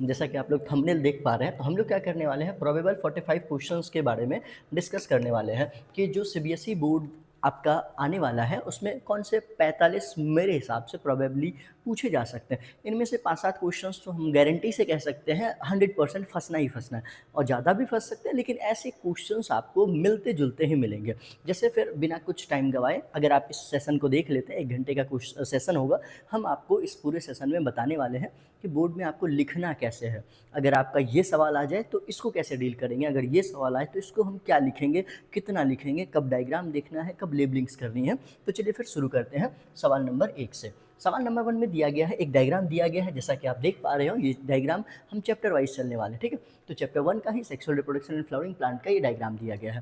जैसा कि आप लोग थंबनेल देख पा रहे हैं, तो हम लोग क्या करने वाले हैं, प्रोबेबल 45 क्वेश्चंस के बारे में डिस्कस करने वाले हैं कि जो सीबीएसई बोर्ड आपका आने वाला है उसमें कौन से 45 मेरे हिसाब से प्रोबेबली पूछे जा सकते हैं। इनमें से 5-7 क्वेश्चंस तो हम गारंटी से कह सकते हैं 100% फंसना ही फंसना है, और ज़्यादा भी फंस सकते हैं, लेकिन ऐसे क्वेश्चंस आपको मिलते जुलते ही मिलेंगे। जैसे फिर बिना कुछ टाइम गवाए अगर आप इस सेशन को देख लेते हैं, 1 घंटे का सेशन होगा, हम आपको इस पूरे सेशन में बताने वाले हैं कि बोर्ड में आपको लिखना कैसे है। अगर आपका ये सवाल आ जाए तो इसको कैसे डील करेंगे, अगर ये सवाल आए तो इसको हम क्या लिखेंगे, कितना लिखेंगे, कब डायग्राम देखना है, कब लेबलिंग्स करनी है। तो चलिए फिर शुरू करते हैं सवाल नंबर 1 से। सवाल नंबर 1 में दिया गया है, एक डायग्राम दिया गया है, जैसा कि आप देख पा रहे हो। ये डायग्राम हम चैप्टर वाइज चलने वाले हैं, ठीक है। तो चैप्टर 1 का ही sexual reproduction and flowering plant का ये डायग्राम दिया गया है।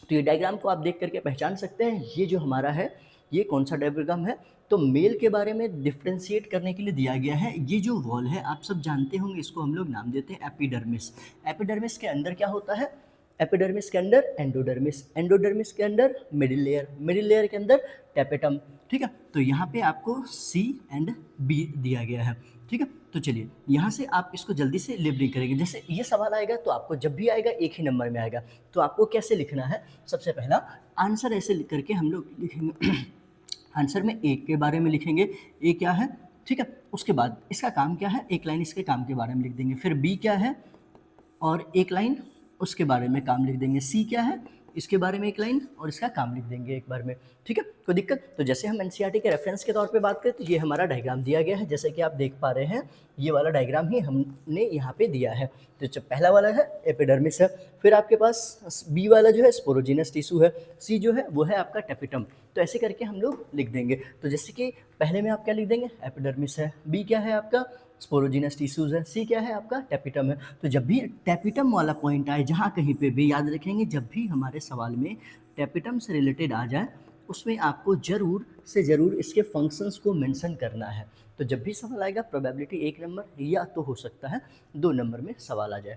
तो ये डायग्राम को आप देख करके पहचान सकते हैं, ये जो हमारा है ये कौन सा डायग्राम है। तो मेल के बारे में डिफ्रेंशिएट करने के लिए दिया गया है। ये जो वॉल है आप सब जानते होंगे, इसको हम लोग नाम देते हैं एपिडर्मिस। एपिडर्मिस के अंदर क्या होता है, एपिडर्मिस के अंदर एंडोडर्मिस, एंडोडर्मिस के अंदर मिडिल लेयर, मिडिल लेयर के अंदर टेपेटम, ठीक है। तो यहाँ पे आपको सी एंड बी दिया गया है, ठीक है। तो चलिए यहाँ से आप इसको जल्दी से लेबलिंग करेंगे। जैसे ये सवाल आएगा तो आपको जब भी आएगा एक ही नंबर में आएगा, तो आपको कैसे लिखना है, सबसे पहला आंसर ऐसे लिख करके हम लोग लिखेंगे। आंसर में ए के बारे में लिखेंगे, ए क्या है, ठीक है। उसके बाद इसका काम क्या है, एक लाइन इसके काम के बारे में लिख देंगे। फिर बी क्या है और एक लाइन उसके बारे में काम लिख देंगे। सी क्या है, इसके बारे में एक लाइन और इसका काम लिख देंगे एक बार में, ठीक है। कोई दिक्कत? तो जैसे हम एनसीईआरटी के रेफरेंस के तौर पे बात करें तो ये हमारा डायग्राम दिया गया है, जैसे कि आप देख पा रहे हैं। ये वाला डायग्राम ही हमने यहाँ पे दिया है। तो जो पहला वाला है एपिडर्मिस है, फिर आपके पास बी वाला जो है स्पोरोजिनस टिश्यू है, सी जो है वो है आपका टेपिटम। तो ऐसे करके हम लोग लिख देंगे। तो जैसे कि पहले में आप क्या लिख देंगे, एपिडर्मिस है, बी क्या है आपका स्पोरोजिनस टिश्यूज है, सी क्या है आपका टेपिटम है। तो जब भी टेपिटम वाला पॉइंट आए, जहाँ कहीं पे भी याद रखेंगे, जब भी हमारे सवाल में टेपिटम से रिलेटेड आ जाए उसमें आपको ज़रूर से ज़रूर इसके फंक्शंस को मेंशन करना है। तो जब भी सवाल आएगा प्रोबेबिलिटी 1 नंबर या तो हो सकता है 2 नंबर में सवाल आ जाए।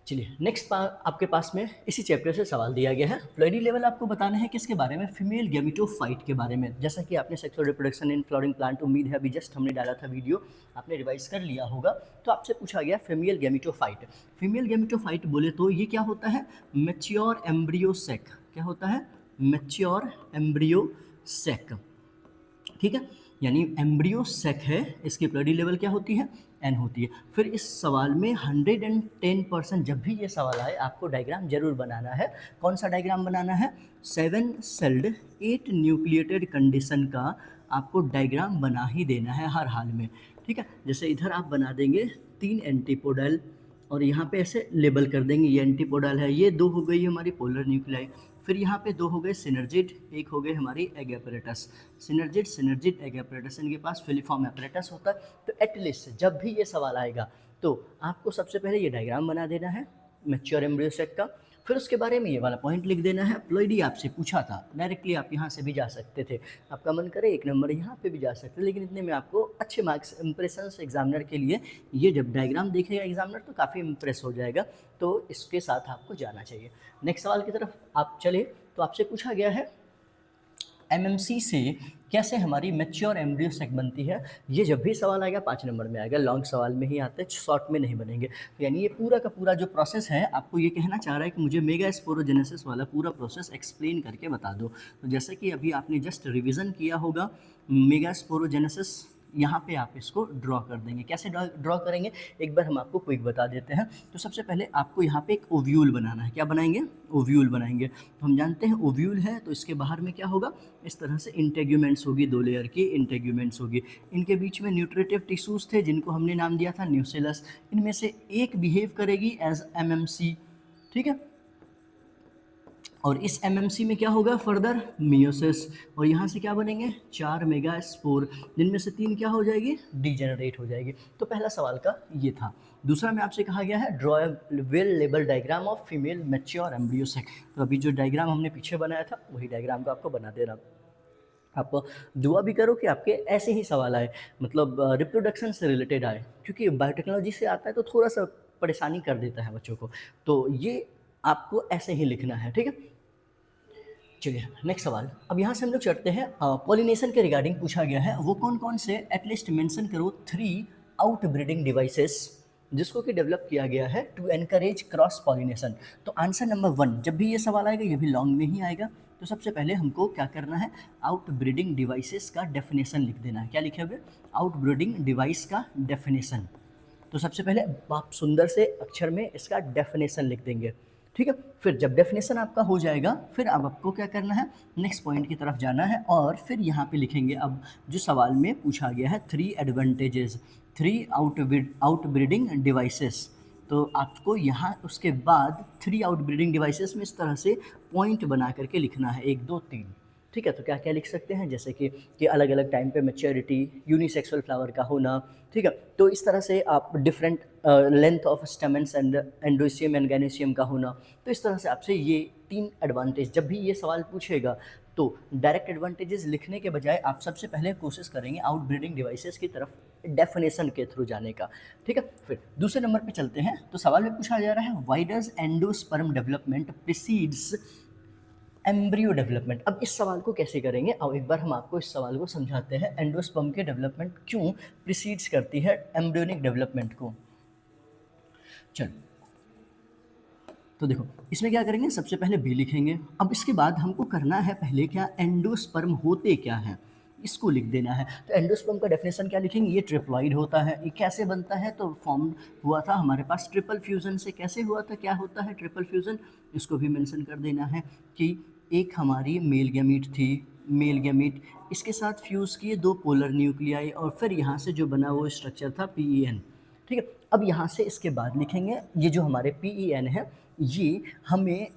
चलिए नेक्स्ट आपके पास में इसी चैप्टर से सवाल दिया गया है। फ्लोइडी लेवल आपको बताना है किसके बारे में, फीमेल गैमेटोफाइट के बारे में। जैसा कि आपने sexual reproduction in flowering plant, उम्मीद है अभी जस्ट हमने डाला था वीडियो, आपने रिवाइज कर लिया होगा। तो आपसे पूछा गया फीमेल गैमेटोफाइट। फीमेल गैमेटोफाइट बोले तो ये क्या होता है, मैच्योर एम्ब्रियो सेक। क्या होता है, मैच्योर एम्ब्रियो सेक, ठीक है। यानी एम्ब्रियो सेक है, इसकी फ्लोइडी लेवल क्या होती है, एन होती है। फिर इस सवाल में 110% जब भी ये सवाल आए आपको डायग्राम जरूर बनाना है। कौन सा डायग्राम बनाना है, 7 सेल्ड 8 न्यूक्लिएटेड कंडीशन का आपको डायग्राम बना ही देना है हर हाल में, ठीक है। जैसे इधर आप बना देंगे 3 एंटीपोडल और यहाँ पे ऐसे लेबल कर देंगे, ये एंटीपोडल है, ये 2 हो गई हमारी पोलर न्यूक्लियाई। फिर यहाँ पे 2 हो गए सिनर्जिड, एक हो गए हमारी egg apparatus. Synergid synergid egg apparatus, इनके पास फिलिफॉर्म एपरेटस होता है। तो एटलीस्ट जब भी ये सवाल आएगा तो आपको सबसे पहले ये डायग्राम बना देना है मैच्योर एम्ब्रियो सेक का। फिर उसके बारे में ये वाला पॉइंट लिख देना है। प्लोइडी आपसे पूछा था, डायरेक्टली आप यहाँ से भी जा सकते थे, आपका मन करे 1 नंबर यहाँ पे भी जा सकते, लेकिन इतने में आपको अच्छे मार्क्स इंप्रेशन एग्जामिनर के लिए, ये जब डायग्राम देखेगा एग्जामिनर तो काफ़ी इंप्रेस हो जाएगा, तो इसके साथ आपको जाना चाहिए। नेक्स्ट सवाल की तरफ आप चले तो आपसे पूछा गया है एमएमसी से कैसे हमारी मैच्योर एम्ब्रियो सेक बनती है। ये जब भी सवाल आएगा 5 नंबर में आएगा, लॉन्ग सवाल में ही आते हैं, शॉर्ट में नहीं बनेंगे। यानी ये पूरा का पूरा जो प्रोसेस है, आपको ये कहना चाह रहा है कि मुझे मेगा स्पोरोजेनेसिस वाला पूरा प्रोसेस एक्सप्लेन करके बता दो। तो जैसे कि अभी आपने जस्ट रिविज़न किया होगा, मेगा स्पोरोजेनेसिस यहाँ पे आप इसको ड्रॉ कर देंगे। कैसे ड्रॉ करेंगे, एक बार हम आपको क्विक बता देते हैं। तो सबसे पहले आपको यहाँ पे एक ओव्यूल बनाना है। क्या बनाएंगे, ओव्यूल बनाएंगे। तो हम जानते हैं ओव्यूल है तो इसके बाहर में क्या होगा, इस तरह से इंटेग्यूमेंट्स होगी, 2 लेयर की इंटेग्यूमेंट्स होगी। इनके बीच में न्यूट्रिटिव टिश्यूज़ थे जिनको हमने नाम दिया था न्यूसेलस। इनमें से एक बिहेव करेगी एज एमएमसी, ठीक है। और इस एमएमसी में क्या होगा, फर्दर मियोसिस, और यहाँ से क्या बनेंगे 4 मेगा स्पोर, जिनमें से 3 क्या हो जाएगी, डीजेनरेट हो जाएगी। तो पहला सवाल का ये था। दूसरा में आपसे कहा गया है draw well label diagram of female mature embryo sac. तो अभी जो डायग्राम हमने पीछे बनाया था वही डायग्राम को आपको बना देना। आप दुआ भी करो कि आपके ऐसे ही सवाल आए, मतलब रिप्रोडक्शन से रिलेटेड आए, क्योंकि बायोटेक्नोलॉजी से आता है तो थोड़ा सा परेशानी कर देता है बच्चों को। तो ये आपको ऐसे ही लिखना है, ठीक है। चलिए नेक्स्ट सवाल। अब यहाँ से हम लोग चढ़ते हैं पॉलिनेशन के रिगार्डिंग पूछा गया है। वो कौन कौन से, एटलीस्ट मेंशन करो 3 आउट ब्रीडिंग डिवाइसेस जिसको कि डेवलप किया गया है टू एनकरेज क्रॉस पॉलिनेशन। तो आंसर नंबर 1, जब भी ये सवाल आएगा ये भी लॉन्ग में ही आएगा, तो सबसे पहले हमको क्या करना है, आउट ब्रीडिंग डिवाइसेस का डेफिनेशन लिख देना है। क्या लिखे हुए, आउट ब्रीडिंग डिवाइस का डेफिनेशन। तो सबसे पहले आप सुंदर से अक्षर में इसका डेफिनेशन लिख देंगे, ठीक है। फिर जब डेफिनेशन आपका हो जाएगा, फिर अब आपको क्या करना है, नेक्स्ट पॉइंट की तरफ जाना है और फिर यहाँ पे लिखेंगे अब जो सवाल में पूछा गया है 3 एडवांटेजेस, 3 आउट ब्रीडिंग डिवाइसेस। तो आपको यहाँ उसके बाद 3 आउट ब्रीडिंग डिवाइसेस में इस तरह से पॉइंट बना करके लिखना है, 1 2 3, ठीक है। तो क्या क्या लिख सकते हैं, जैसे कि अलग अलग टाइम पे मैच्योरिटी, यूनिसेक्सुअल फ्लावर का होना, ठीक है। तो इस तरह से आप different length of stamens and androecium and gynoecium का होना। तो इस तरह से आपसे ये 3 एडवांटेज, जब भी ये सवाल पूछेगा तो डायरेक्ट एडवांटेजेस लिखने के बजाय आप सबसे पहले कोशिश करेंगे आउट ब्रीडिंग डिवाइसेस की तरफ डेफिनेशन के थ्रू जाने का, ठीक है। फिर दूसरे नंबर पे चलते हैं। तो सवाल में पूछा जा रहा है why does endosperm development precedes embryo development. अब इस सवाल को कैसे करेंगे, अब एक बार हम आपको इस सवाल को समझाते हैं, एंडोस्पर्म के डेवलपमेंट क्यों प्रीसीड्स करती है एम्ब्रियोनिक डेवलपमेंट को। चलो, तो देखो इसमें क्या करेंगे, सबसे पहले बी लिखेंगे। अब इसके बाद हमको करना है पहले क्या, एंडोस्पर्म होते क्या हैं, इसको लिख देना है। तो एंडोस्पर्म का डेफिनेशन क्या लिखेंगे, ये ट्रिप्लॉइड होता है। ये कैसे बनता है, तो फॉर्म हुआ था हमारे पास ट्रिपल फ्यूजन से। कैसे हुआ था, क्या होता है ट्रिपल फ्यूजन, इसको भी मेंशन कर देना है कि एक हमारी मेल गैमीट थी, मेल गैमीट, इसके साथ फ्यूज़ किए 2 पोलर न्यूक्लियाई और फिर यहाँ से जो बना वो स्ट्रक्चर था PEN, ठीक है। अब यहाँ से इसके बाद लिखेंगे ये जो हमारे PEN है, ये हमें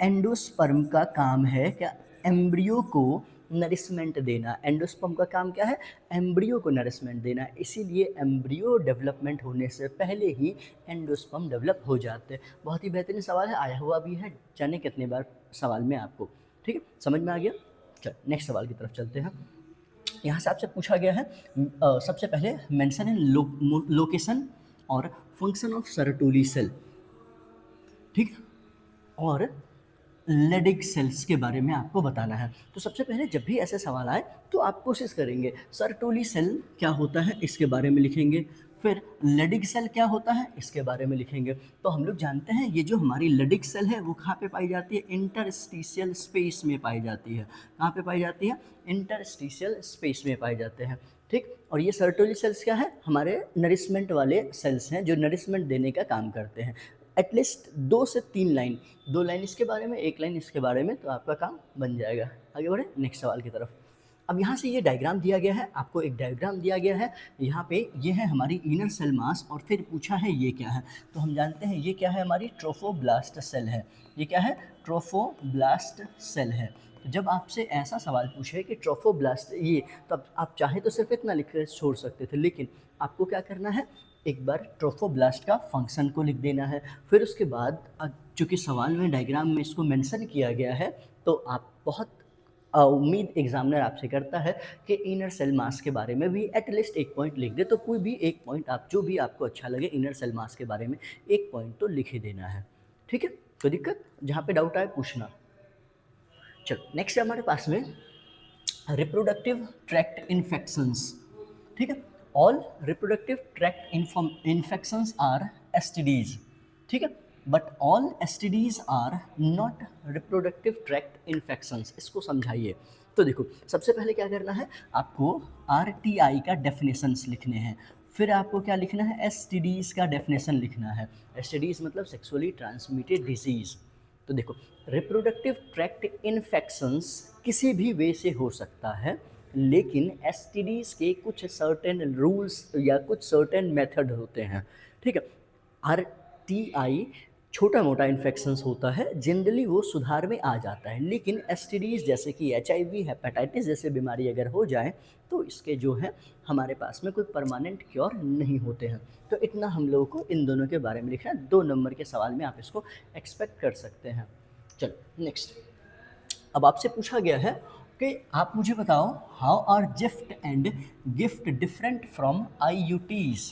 एंडोस्पर्म का काम है क्या, एम्ब्रियो को नरिशमेंट देना। एंडोस्पर्म का काम क्या है, एम्ब्रियो को नरिशमेंट देना। इसीलिए एम्ब्रियो डेवलपमेंट होने से पहले ही एंडोस्पर्म डेवलप हो जाते हैं। बहुत ही बेहतरीन सवाल है, आया हुआ भी है, जाने कितने बार सवाल में आपको, ठीक है, समझ में आ गया। चल नेक्स्ट सवाल की तरफ चलते हैं। यहाँ से आपसे पूछा गया है सबसे पहले मेंशन इन लोकेशन और फंक्शन ऑफ सर्टोली सेल, ठीक, और लेडिग सेल्स के बारे में आपको बताना है। तो सबसे पहले जब भी ऐसे सवाल आए तो आप कोशिश करेंगे सर्टोली सेल क्या होता है इसके बारे में लिखेंगे, फिर लेडिग सेल क्या होता है इसके बारे में लिखेंगे। तो हम लोग जानते हैं ये जो हमारी लेडिग सेल है वो कहाँ पे पाई जाती है, इंटरस्टिशियल स्पेस में पाई जाती है। कहाँ पे पाई जाती है, इंटरस्टिशियल स्पेस में पाए जाते हैं, ठीक। और ये सर्टोली सेल्स क्या है, हमारे नरिशमेंट वाले सेल्स हैं जो नरिशमेंट देने का काम करते हैं। एटलीस्ट 2 से 3 लाइन, 2 लाइन इसके बारे में, 1 लाइन इसके बारे में, तो आपका काम बन जाएगा। आगे बढ़े नेक्स्ट सवाल की तरफ। अब यहाँ से ये डायग्राम दिया गया है, आपको एक डायग्राम दिया गया है। यहाँ पे ये है हमारी इनर सेल मास और फिर पूछा है ये क्या है। तो हम जानते हैं ये क्या है, हमारी ट्रोफोब्लास्ट सेल है। ये क्या है, ट्रोफोब्लास्ट सेल है। तो जब आपसे ऐसा सवाल पूछे कि ट्रोफोब्लास्ट ये, तब आप चाहे तो सिर्फ इतना लिख कर छोड़ सकते थे, लेकिन आपको क्या करना है, एक बार ट्रोफोब्लास्ट का फंक्शन को लिख देना है। फिर उसके बाद चूँकि सवाल में डायग्राम में इसको मेंशन किया गया है, तो आप बहुत उम्मीद एग्जामिनर आपसे करता है कि इनर सेल मास के बारे में भी एटलीस्ट 1 पॉइंट लिख दे। तो कोई भी 1 पॉइंट आप जो भी आपको अच्छा लगे इनर सेल मास के बारे में 1 पॉइंट तो लिख ही देना है, ठीक है। कोई दिक्कत, जहाँ पे डाउट आए पूछना। चलो नेक्स्ट है हमारे पास में रिप्रोडक्टिव ट्रैक्ट इन्फेक्शंस, ठीक है। All reproductive tract infections are STDs, ठीक है, but all STDs are not reproductive tract infections. इसको समझाइए। तो देखो सबसे पहले क्या करना है, आपको RTI का डेफिनेशंस लिखने हैं। फिर आपको क्या लिखना है, STDs का डेफिनेशन लिखना है। STDs मतलब सेक्सुअली ट्रांसमिटेड डिजीज़। तो देखो रिप्रोडक्टिव ट्रैक्ट इन्फेक्शंस किसी भी वे से हो सकता है, लेकिन STDs के कुछ सर्टेन रूल्स या कुछ सर्टेन मेथड होते हैं, ठीक है। RTI छोटा मोटा इन्फेक्शंस होता है, जनरली वो सुधार में आ जाता है, लेकिन STDs जैसे कि HIV, हेपेटाइटिस जैसे बीमारी अगर हो जाए तो इसके जो है हमारे पास में कोई परमानेंट क्योर नहीं होते हैं। तो इतना हम लोगों को इन दोनों के बारे में लिखना है। 2 नंबर के सवाल में आप इसको एक्सपेक्ट कर सकते हैं। चलो नेक्स्ट, अब आपसे पूछा गया है कि आप मुझे बताओ how are ZIFT and GIFT different from IUTs,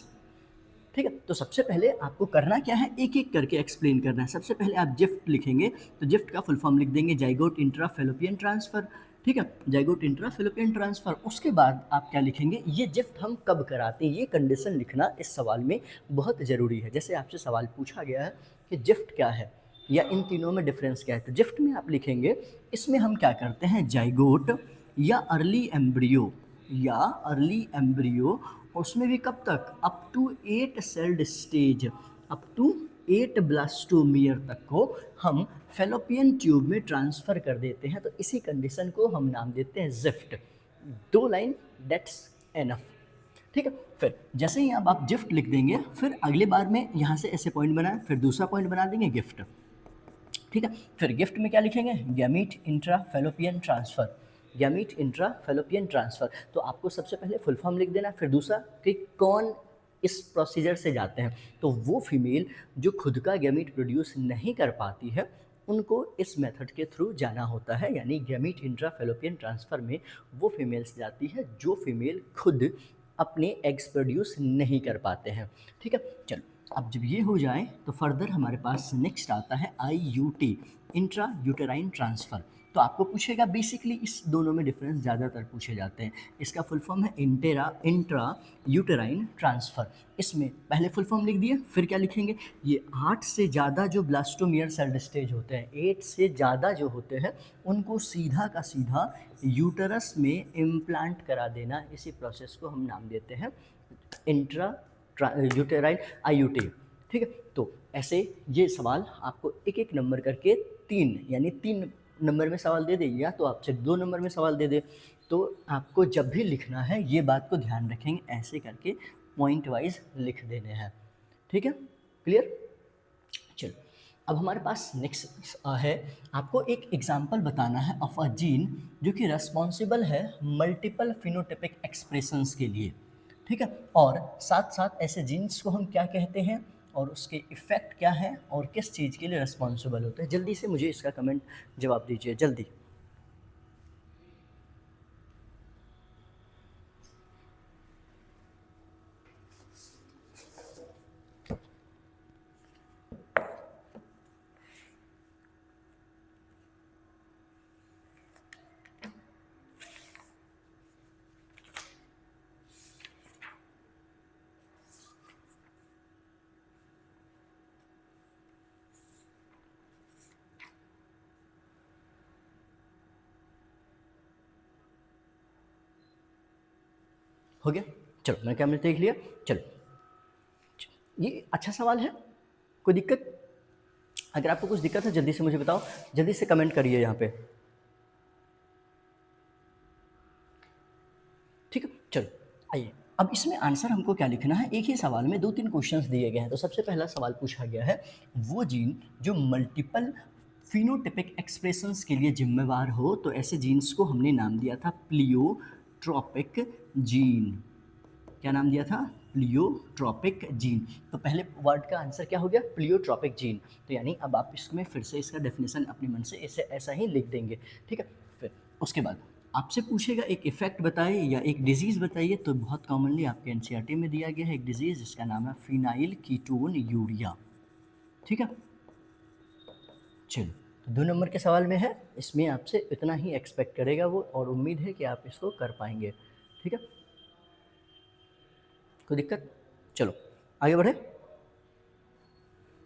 ठीक है। तो सबसे पहले आपको करना क्या है, एक एक करके एक्सप्लेन करना है। सबसे पहले आप जिफ्ट लिखेंगे, तो जिफ्ट का फुल फॉर्म लिख देंगे जाइगोट इंट्रा फैलोपियन ट्रांसफ़र, ठीक है, जाइगोट इंट्रा फैलोपियन ट्रांसफर। उसके बाद आप क्या लिखेंगे, ये जिफ्ट हम कब कराते हैं, ये कंडीशन लिखना इस सवाल में बहुत ज़रूरी है। जैसे आपसे सवाल पूछा गया है कि जिफ्ट क्या है या इन तीनों में डिफरेंस क्या है, तो जिफ्ट में आप लिखेंगे इसमें हम क्या करते हैं, जाइगोट या अर्ली एम्ब्रियो, उसमें भी कब तक, up to 8 celled stage, up to 8 blastomere तक को हम फेलोपियन ट्यूब में ट्रांसफ़र कर देते हैं। तो इसी कंडीशन को हम नाम देते हैं जिफ्ट। 2 line, that's enough. ठीक है, फिर जैसे ही अब आप जिफ्ट लिख देंगे, फिर अगले बार में यहाँ से ऐसे पॉइंट बनाए, फिर दूसरा पॉइंट बना देंगे गिफ्ट। ठीक है, फिर गिफ्ट में क्या लिखेंगे, gamete intra fallopian transfer, gamete intra fallopian transfer. तो आपको सबसे पहले फुल फॉर्म लिख देना, फिर दूसरा कि कौन इस प्रोसीजर से जाते हैं, तो वो फीमेल जो खुद का गैमीट प्रोड्यूस नहीं कर पाती है, उनको इस मेथड के थ्रू जाना होता है। यानी गैमीट इंट्रा फेलोपियन ट्रांसफ़र में वो फीमेल्स जाती है जो फीमेल खुद अपने एग्स प्रोड्यूस नहीं कर पाते हैं। ठीक है, चलो अब जब ये हो जाए तो फर्दर हमारे पास नेक्स्ट आता है IUT, इंट्रा यूटेराइन ट्रांसफ़र। तो आपको पूछेगा, बेसिकली इस दोनों में डिफरेंस ज़्यादातर पूछे जाते हैं। इसका फुल फॉर्म है इंट्रा यूटेराइन ट्रांसफ़र। इसमें पहले फुल फॉर्म लिख दिए, फिर क्या लिखेंगे, ये 8 से ज़्यादा जो ब्लास्टोमियर सेल्ड स्टेज होते हैं, 8 से ज़्यादा जो होते हैं, उनको सीधा का सीधा यूटरस में इम्प्लांट करा देना, इसी प्रोसेस को हम नाम देते हैं इंट्रा यूटेराइन IUT। ठीक है, तो ऐसे ये सवाल आपको एक एक नंबर करके 3 यानी 3 नंबर में सवाल दे दे, या तो आपसे 2 नंबर में सवाल दे दे। तो आपको जब भी लिखना है ये बात को ध्यान रखेंगे, ऐसे करके पॉइंट वाइज लिख देने हैं। ठीक है, क्लियर। चलो अब हमारे पास नेक्स्ट है, आपको एक एग्जांपल बताना है ऑफ अ जीन जो कि रेस्पॉन्सिबल है मल्टीपल फिनोटाइपिक एक्सप्रेशंस के लिए। ठीक है, और साथ साथ ऐसे जीन्स को हम क्या कहते हैं और उसके इफ़ेक्ट क्या है और किस चीज़ के लिए रेस्पॉन्सिबल होते हैं। जल्दी से मुझे इसका कमेंट जवाब दीजिए, जल्दी। हो गया, चलो मैं कैमरे देख लिया। चलो ये अच्छा सवाल है, कोई दिक्कत, अगर आपको कुछ दिक्कत है जल्दी से मुझे बताओ, जल्दी से कमेंट करिए यहाँ पे। ठीक है, चलो आइए अब इसमें आंसर हमको क्या लिखना है, एक ही सवाल में 2-3 क्वेश्चंस दिए गए हैं। तो सबसे पहला सवाल पूछा गया है, वो जीन जो मल्टीपल फिनोटाइपिक एक्सप्रेशंस के लिए जिम्मेवार हो, तो ऐसे जीन्स को हमने नाम दिया था प्लियोट्रोपिक जीन। क्या नाम दिया था, प्लियोट्रोपिक जीन। तो पहले वर्ड का आंसर क्या हो गया, प्लियोट्रोपिक जीन। तो यानी अब आप इसमें फिर से इसका डेफिनेशन अपने मन से ऐसे ऐसा ही लिख देंगे। ठीक है, फिर उसके बाद आपसे पूछेगा एक इफेक्ट बताइए या एक डिजीज़ बताइए। तो बहुत कॉमनली आपके एनसीईआरटी में दिया गया है एक डिजीज़ जिसका नाम है फिनाइल कीटोन यूरिया। ठीक है, चलो तो 2 नंबर के सवाल में है, इसमें आपसे इतना ही एक्सपेक्ट करेगा वो, और उम्मीद है कि आप इसको कर पाएंगे। ठीक है, कोई दिक्कत, चलो आगे बढ़े।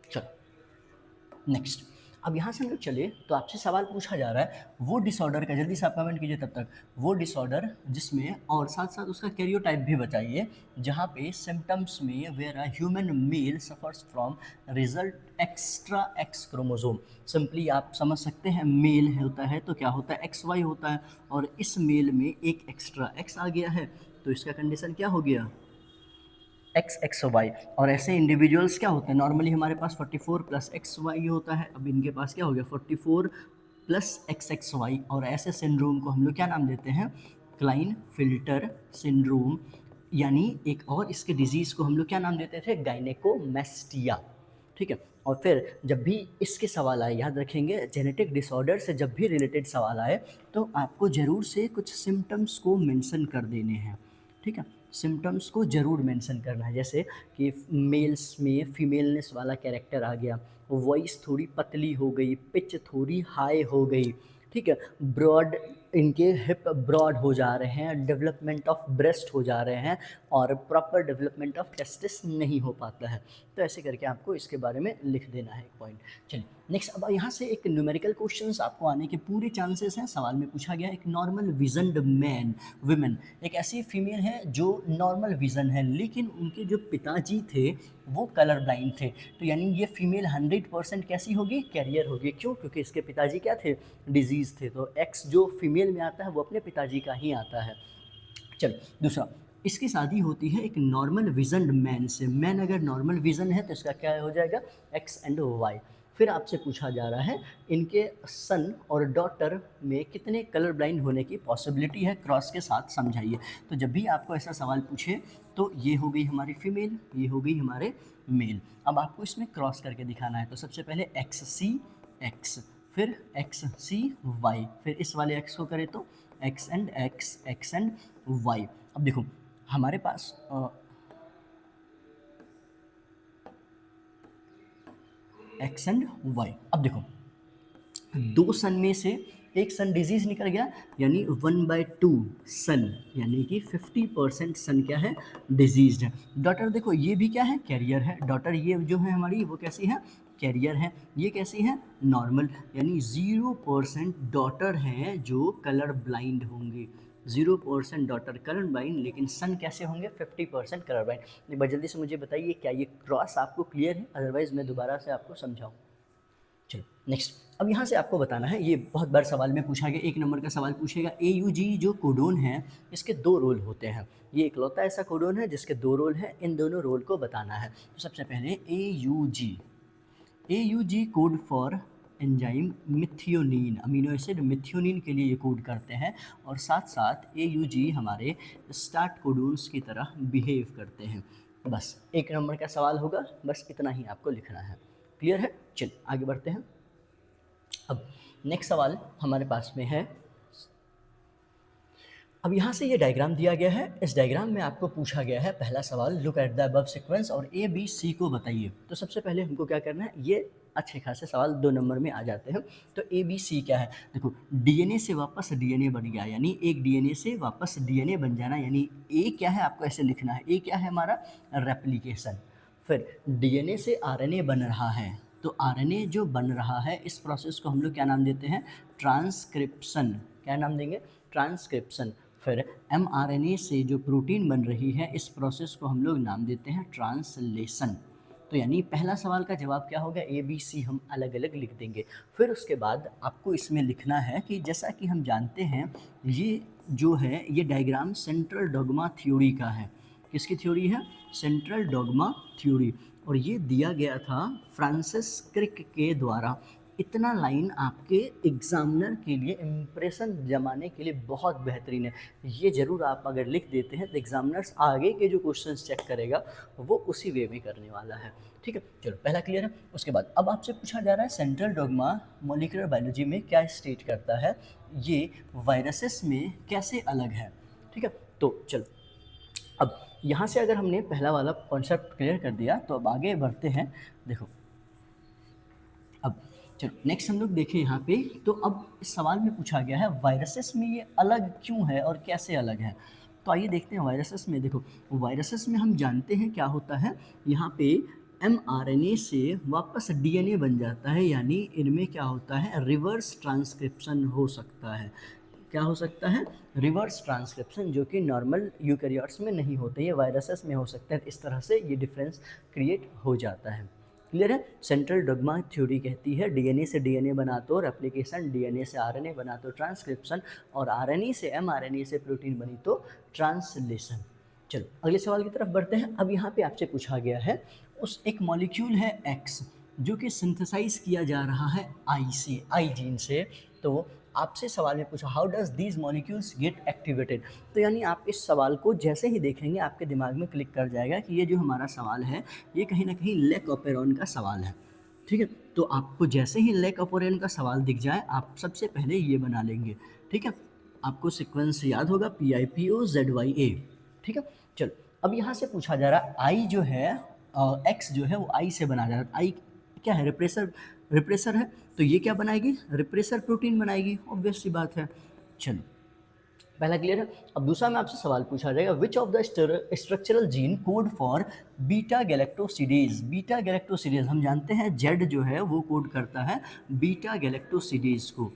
चलो नेक्स्ट, अब यहाँ से हम लोग चले तो आपसे सवाल पूछा जा रहा है वो डिसऑर्डर का, जल्दी से आप कमेंट कीजिए तब तक, वो डिसऑर्डर जिसमें, और साथ साथ उसका कैरियोटाइप भी बताइए, जहाँ पे सिम्टम्स में where a human male suffers from result extra X chromosome. Simply आप समझ सकते हैं, मेल होता है तो क्या होता है, XY होता है, और इस मेल में एक एक्स्ट्रा एक्स आ गया है, तो इसका कंडीशन क्या हो गया, XXY। और ऐसे इंडिविजुअल्स क्या होते हैं, नॉर्मली हमारे पास 44 प्लस XY होता है, अब इनके पास क्या हो गया 44 प्लस XXY, और ऐसे सिंड्रोम को हम लोग क्या नाम देते हैं, क्लाइन फिल्टर सिंड्रोम। यानी एक और इसके डिजीज़ को हम लोग क्या नाम देते थे, गायनेकोमेस्टिया। ठीक है, और फिर जब भी इसके सवाल आए, याद रखेंगे जेनेटिक डिसऑर्डर से जब भी रिलेटेड सवाल आए तो आपको ज़रूर से कुछ सिम्टम्स को मेंशन कर देने हैं। ठीक है, सिम्टम्स को ज़रूर मेंशन करना है, जैसे कि मेल्स में फीमेलनेस वाला कैरेक्टर आ गया, वॉइस थोड़ी पतली हो गई, पिच थोड़ी हाई हो गई। ठीक है, ब्रॉड इनके हिप ब्रॉड हो जा रहे हैं, डेवलपमेंट ऑफ ब्रेस्ट हो जा रहे हैं और प्रॉपर डेवलपमेंट ऑफ टेस्टिस नहीं हो पाता है। तो ऐसे करके आपको इसके बारे में लिख देना है एक पॉइंट। चलिए नेक्स्ट, अब यहाँ से एक न्यूमेरिकल क्वेश्चंस आपको आने के पूरे चांसेस हैं। सवाल में पूछा गया एक नॉर्मल विजन्ड मैन वुमेन, एक ऐसी फीमेल है जो नॉर्मल विजन है लेकिन उनके जो पिताजी थे वो कलर ब्लाइंड थे, तो यानी ये फीमेल 100% कैसी होगी, कैरियर होगी। क्यों? क्योंकि इसके पिताजी क्या थे, डिजीज़ थे। तो एक्स जो फीमेल में आता है वो अपने पिताजी का ही आता है। चलो दूसरा, इसकी शादी होती है एक नॉर्मल विजन मैन से। मैन अगर नॉर्मल विजन है तो इसका क्या हो जाएगा, एक्स एंड वाई। फिर आपसे पूछा जा रहा है इनके सन और डॉटर में कितने कलर ब्लाइंड होने की पॉसिबिलिटी है, क्रॉस के साथ समझाइए। तो जब भी आपको ऐसा सवाल पूछे तो ये हो गई हमारी फीमेल, ये हो गई हमारे मेल। अब आपको इसमें क्रॉस करके दिखाना है। तो सबसे पहले एक्स सी एक्स, फिर एक्स सी वाई, फिर इस वाले एक्स को करें तो X and X, X and Y. अब देखो हमारे पास एक्स एंड वाई। अब देखो दो सन में से एक सन डिजीज निकल गया, यानी 1/2 सन, यानी कि 50% सन क्या है, डिजीज है। डॉटर देखो ये भी क्या है, कैरियर है। डॉटर ये जो है हमारी वो कैसी है, कैरियर है। ये कैसी है, नॉर्मल, यानी 0% डॉटर हैं जो कलर ब्लाइंड होंगे। 0% डॉटर कलर ब्लाइंड, लेकिन सन कैसे होंगे, 50% कलर ब्लाइंड। एक बार जल्दी से मुझे बताइए क्या ये क्रॉस आपको क्लियर है, अदरवाइज मैं दोबारा से आपको समझाऊँ। चलो नेक्स्ट, अब यहाँ से आपको बताना है, ये बहुत बार सवाल में पूछा गया, 1 नंबर का सवाल पूछेगा। AUG जो कोडोन है इसके 2 रोल होते हैं। ये इकलौता ऐसा कोडोन है जिसके 2 रोल हैं, इन दोनों रोल को बताना है। तो सबसे पहले AUG code for enzyme methionine, amino acid methionine के लिए ये कोड करते हैं, और साथ साथ AUG हमारे स्टार्ट कोडोन्स की तरह बिहेव करते हैं। बस 1 नंबर का सवाल होगा, बस इतना ही आपको लिखना है। क्लियर है? चलिए आगे बढ़ते हैं। अब नेक्स्ट सवाल हमारे पास में है, अब यहाँ से ये डायग्राम दिया गया है। इस डायग्राम में आपको पूछा गया है पहला सवाल, look at the above sequence और ABC को बताइए। तो सबसे पहले हमको क्या करना है, ये अच्छे खासे सवाल 2 नंबर में आ जाते हैं। तो ABC क्या है, देखो DNA से वापस DNA बन गया, यानी एक DNA से वापस DNA बन जाना, यानी A क्या है आपको ऐसे लिखना है, A क्या है हमारा, रेप्लिकेशन। फिर DNA से RNA बन रहा है, तो RNA जो बन रहा है इस प्रोसेस को हम लोग क्या नाम देते हैं, ट्रांसक्रिप्शन। क्या नाम देंगे, ट्रांसक्रिप्शन। फिर mRNA से जो प्रोटीन बन रही है इस प्रोसेस को हम लोग नाम देते हैं ट्रांसलेशन। तो यानी पहला सवाल का जवाब क्या होगा, ABC हम अलग अलग लिख देंगे। फिर उसके बाद आपको इसमें लिखना है कि जैसा कि हम जानते हैं ये जो है ये डायग्राम सेंट्रल डॉगमा थ्योरी का है। किसकी थ्योरी है, सेंट्रल डॉगमा थ्योरी, और ये दिया गया था फ्रांसिस क्रिक के द्वारा। इतना लाइन आपके एग्जामिनर के लिए इम्प्रेशन जमाने के लिए बहुत बेहतरीन है। ये ज़रूर आप अगर लिख देते हैं तो एग्जामिनर्स आगे के जो क्वेश्चंस चेक करेगा वो उसी वे में करने वाला है। ठीक है, चलो पहला क्लियर है। उसके बाद अब आपसे पूछा जा रहा है सेंट्रल डॉगमा मॉलिक्यूलर बायोलॉजी में क्या स्टेट करता है, ये वायरसेस में कैसे अलग है। ठीक है, तो चलो अब यहाँ से अगर हमने पहला वाला कॉन्सेप्ट क्लियर कर दिया तो अब आगे बढ़ते हैं। देखो अब चलो नेक्स्ट हम लोग देखें यहाँ पे, तो अब इस सवाल में पूछा गया है वायरसेस में ये अलग क्यों है और कैसे अलग है। तो आइए देखते हैं वायरसेस में। देखो वायरसेस में हम जानते हैं क्या होता है, यहाँ पे mRNA से वापस DNA बन जाता है, यानी इनमें क्या होता है, रिवर्स ट्रांसक्रिप्शन हो सकता है। क्या हो सकता है, रिवर्स ट्रांसक्रिप्शन, जो कि नॉर्मल यूकैरियोट्स में नहीं होते, ये वायरसेस में हो सकता है। इस तरह से ये डिफरेंस क्रिएट हो जाता है। क्लियर है, सेंट्रल डॉगमा थ्योरी कहती है DNA से DNA बना तो रेप्लिकेशन, DNA से RNA बना तो ट्रांसक्रिप्शन, और RNA से mRNA से प्रोटीन बनी तो ट्रांसलेशन। चलो अगले सवाल की तरफ बढ़ते हैं। अब यहाँ पे आपसे पूछा गया है उस एक मॉलिक्यूल है X जो कि सिंथेसाइज किया जा रहा है I से, I जीन से। तो आपसे सवाल में पूछा how does these molecules gate activated. तो यानी आप इस सवाल को जैसे ही देखेंगे आपके दिमाग में क्लिक कर जाएगा कि ये जो हमारा सवाल है ये कहीं ना कहीं लेक ऑपेरॉन का सवाल है। ठीक है, तो आपको जैसे ही लेक ऑपेरॉन का सवाल दिख जाए आप सबसे पहले ये बना लेंगे। ठीक है, आपको सीक्वेंस याद होगा PIPOZYA। ठीक है, चलो अब यहाँ से पूछा जा रहा है आई जो है एक्स जो है वो आई से बना जा रहा है। आई क्या है, रिप्रेसर है। तो ये क्या बनाएगी, रिप्रेसर प्रोटीन बनाएगी, ऑब्वियस सी बात है। चलो, पहला क्लियर है। अब दूसरा में आपसे सवाल पूछा जाएगा, which of the structural gene code for beta galactosidase. Beta galactosidase हम जानते हैं जेड जो है वो कोड करता है बीटा गैलेक्टोसिडेज को,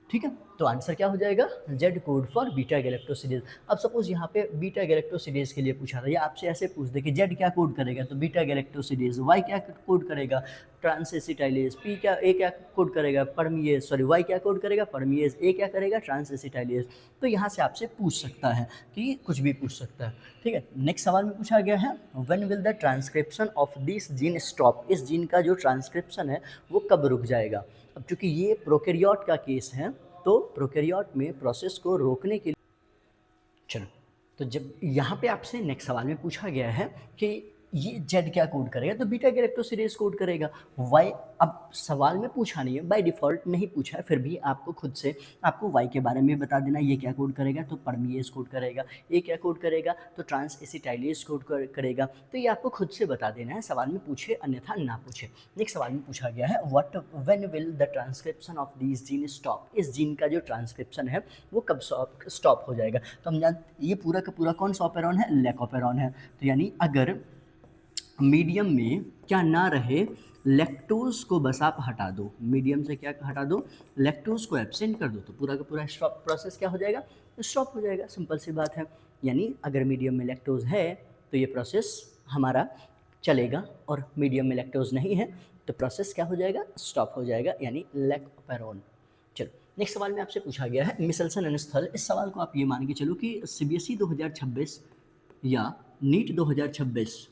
ठीक है। तो आंसर क्या हो जाएगा, Z code for beta galactosidase. अब सपोज यहाँ पे बीटा गैलेक्टोसिडेज के लिए पूछा था, या आपसे ऐसे पूछ दे कि जेड क्या कोड करेगा, तो बीटा गैलेक्टोसिडेज। वाई क्या कोड करेगा, ट्रांसएसिटाइलेज। पी क्या ए क्या कोड करेगा, परमिएज। सॉरी, वाई क्या कोड करेगा, परमिएज। ए क्या करेगा, ट्रांसएसिटाइलेज। तो यहाँ से आपसे पूछ सकता है कि कुछ भी पूछ सकता है, ठीक है। नेक्स्ट सवाल में पूछा गया है, when will the transcription of this gene stop. इस जीन का जो ट्रांसक्रिप्शन है वो कब रुक जाएगा। अब चूंकि ये प्रोकैरियोट का केस है, तो प्रोकैरियोट में प्रोसेस को रोकने के लिए, चलो, तो जब यहाँ पे आपसे नेक्स्ट सवाल में पूछा गया है कि ये जेड क्या कोड करेगा, तो बीटा गैलेक्टोसिडेज कोड करेगा। वाई, अब सवाल में पूछा नहीं है, बाय डिफ़ॉल्ट नहीं पूछा है, फिर भी आपको खुद से आपको वाई के बारे में बता देना, ये क्या कोड करेगा, तो परमिएज कोड करेगा। ए क्या कोड करेगा, तो ट्रांसएसिटाइलेज कोड करेगा। तो ये आपको खुद से बता देना है, सवाल में पूछे अन्यथा ना पूछे। नेक्स्ट सवाल में पूछा गया है, when will the transcription of this gene stop. इस जीन का जो ट्रांसक्रिप्शन है वो कब स्टॉप हो जाएगा। तो हम जानते ये पूरा का पूरा कौन सा ऑपेरॉन है, लैकोपेरॉन है। तो यानी अगर मीडियम में क्या ना रहे, लैक्टोज को बस आप हटा दो, मीडियम से क्या हटा दो, लैक्टोज को एब्सेंट कर दो, तो पूरा का पूरा प्रोसेस क्या हो जाएगा, स्टॉप हो जाएगा। सिंपल सी बात है। यानी अगर मीडियम में लैक्टोज है तो ये प्रोसेस हमारा चलेगा, और मीडियम में लैक्टोज नहीं है तो प्रोसेस क्या हो जाएगा, स्टॉप हो जाएगा, यानी लैकोपेरॉन। चलो, नेक्स्ट सवाल में आपसे पूछा गया है, मिसेल्सन एनेस्थल। इस सवाल को आप ये मान के चलो कि सीबीएसई 2026 या नीट 2026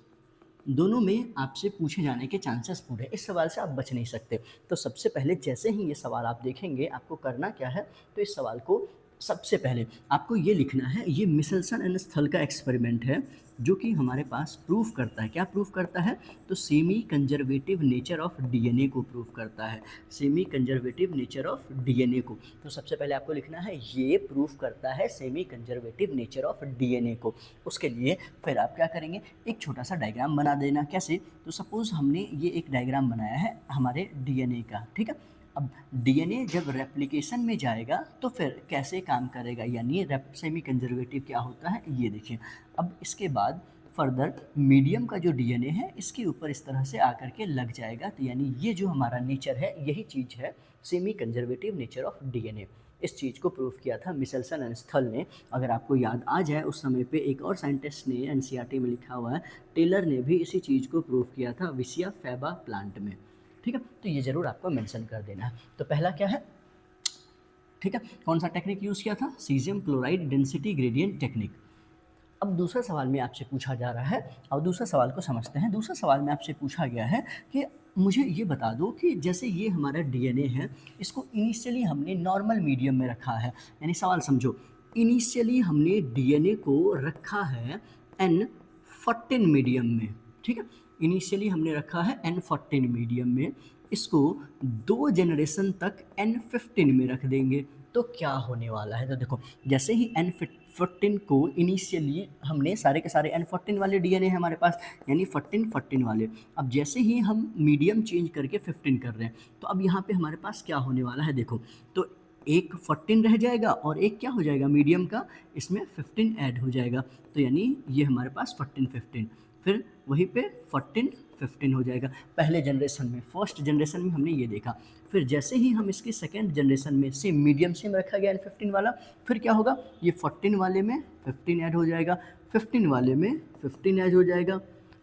दोनों में आपसे पूछे जाने के चांसेस पूरे। इस सवाल से आप बच नहीं सकते। तो सबसे पहले जैसे ही ये सवाल आप देखेंगे, आपको करना क्या है, तो इस सवाल को सबसे पहले आपको ये लिखना है, ये मिसेल्सन एंड स्थल का एक्सपेरिमेंट है जो कि हमारे पास प्रूफ करता है, क्या प्रूफ करता है, तो semi conservative nature of DNA को प्रूफ करता है, semi conservative nature of DNA को। तो सबसे पहले आपको लिखना है, ये प्रूफ करता है semi conservative nature of DNA को। उसके लिए फिर आप क्या करेंगे, एक छोटा सा डायग्राम बना देना। कैसे, तो सपोज हमने ये एक डायग्राम बनाया है हमारे डीएनए का, ठीक है। अब डीएनए जब रेप्लिकेशन में जाएगा तो फिर कैसे काम करेगा, यानी सेमी कंजर्वेटिव क्या होता है, ये देखिए। अब इसके बाद फर्दर मीडियम का जो डीएनए है इसके ऊपर इस तरह से आकर के लग जाएगा। तो यानी ये जो हमारा नेचर है, यही चीज़ है semi conservative nature of DNA. इस चीज़ को प्रूफ किया था मिसेल्सन एंड स्थल ने। अगर आपको याद आ जाए, उस समय पे एक और साइंटिस्ट ने, एनसीईआरटी में लिखा हुआ है, टेलर ने भी इसी चीज़ को प्रूफ किया था विसिया फैबा प्लांट में, ठीक है। तो ये ज़रूर आपको मेंशन कर देना है। तो पहला क्या है, ठीक है, कौन सा टेक्निक यूज़ किया था, caesium chloride density gradient technique. अब दूसरा सवाल में आपसे पूछा जा रहा है, और दूसरा सवाल को समझते हैं। दूसरा सवाल में आपसे पूछा गया है कि मुझे ये बता दो कि जैसे ये हमारा डीएनए है, इसको इनिशियली हमने नॉर्मल मीडियम में रखा है, यानी सवाल समझो, इनिशियली हमने डीएनए को रखा है N14 मीडियम में, ठीक है। इनिशियली हमने रखा है N14 मीडियम में, इसको 2 जनरेशन तक N15 में रख देंगे तो क्या होने वाला है। तो देखो, जैसे ही N14 को इनिशियली हमने सारे के सारे N14 वाले डीएनए हैं हमारे पास, यानी 14 वाले। अब जैसे ही हम मीडियम चेंज करके 15 कर रहे हैं, तो अब यहाँ पे हमारे पास क्या होने वाला है, देखो, तो एक 14 रह जाएगा और एक क्या हो जाएगा मीडियम का, इसमें 15 ऐड हो जाएगा। तो यानी ये हमारे पास 14-15, फिर वहीं पे 14-15 हो जाएगा। पहले जनरेशन में, फर्स्ट जनरेशन में हमने ये देखा। फिर जैसे ही हम इसकी सेकेंड जनरेशन में सेम मीडियम सेम रखा गया N15 वाला, फिर क्या होगा, ये 14 वाले में 15 ऐड हो जाएगा, 15 वाले में 15 ऐड हो जाएगा,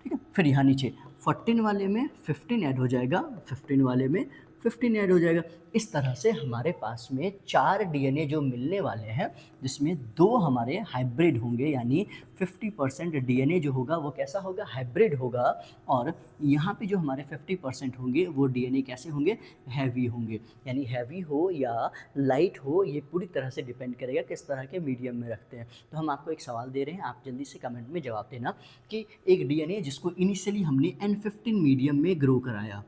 ठीक है। फिर यहाँ नीचे 14 वाले में 15 ऐड हो जाएगा, 15 वाले में 15 ऐड हो जाएगा। इस तरह से हमारे पास में 4 डीएनए जो मिलने वाले हैं, जिसमें 2 हमारे हाइब्रिड होंगे, यानी 50% डीएनए जो होगा वो कैसा होगा, हाइब्रिड होगा। और यहाँ पे जो हमारे 50% होंगे वो डीएनए कैसे होंगे, हैवी होंगे। यानी हैवी हो या लाइट हो, ये पूरी तरह से डिपेंड करेगा किस तरह के मीडियम में रखते हैं। तो हम आपको एक सवाल दे रहे हैं, आप जल्दी से कमेंट में जवाब देना कि एक डीएनए जिसको इनिशियली हमने N15 मीडियम में ग्रो कराया,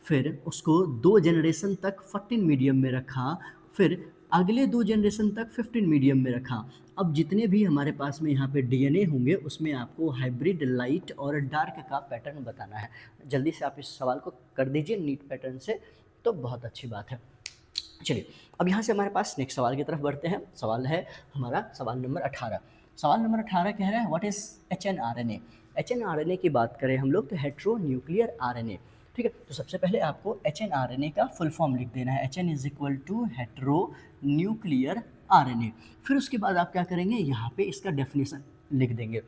फिर उसको 2 जनरेशन तक 14 मीडियम में रखा, फिर अगले 2 जनरेशन तक 15 मीडियम में रखा। अब जितने भी हमारे पास में यहाँ पे डीएनए होंगे, उसमें आपको हाइब्रिड, लाइट और डार्क का पैटर्न बताना है। जल्दी से आप इस सवाल को कर दीजिए नीट पैटर्न से, तो बहुत अच्छी बात है। चलिए, अब यहाँ से हमारे पास नेक्स्ट सवाल की तरफ बढ़ते हैं। सवाल है हमारा सवाल नंबर 18। सवाल नंबर 18 कह रहा है व्हाट इज़ एचएनआरएनए। एचएनआरएनए की बात करें हम लोग तो हेटेरो न्यूक्लियर आरएनए। ठीक है, तो सबसे पहले आपको एचएनआरएनए का फुल फॉर्म लिख देना है। HN is equal to hetero nuclear RNA. फिर उसके बाद आप क्या करेंगे, यहाँ पे इसका डेफिनेशन लिख देंगे।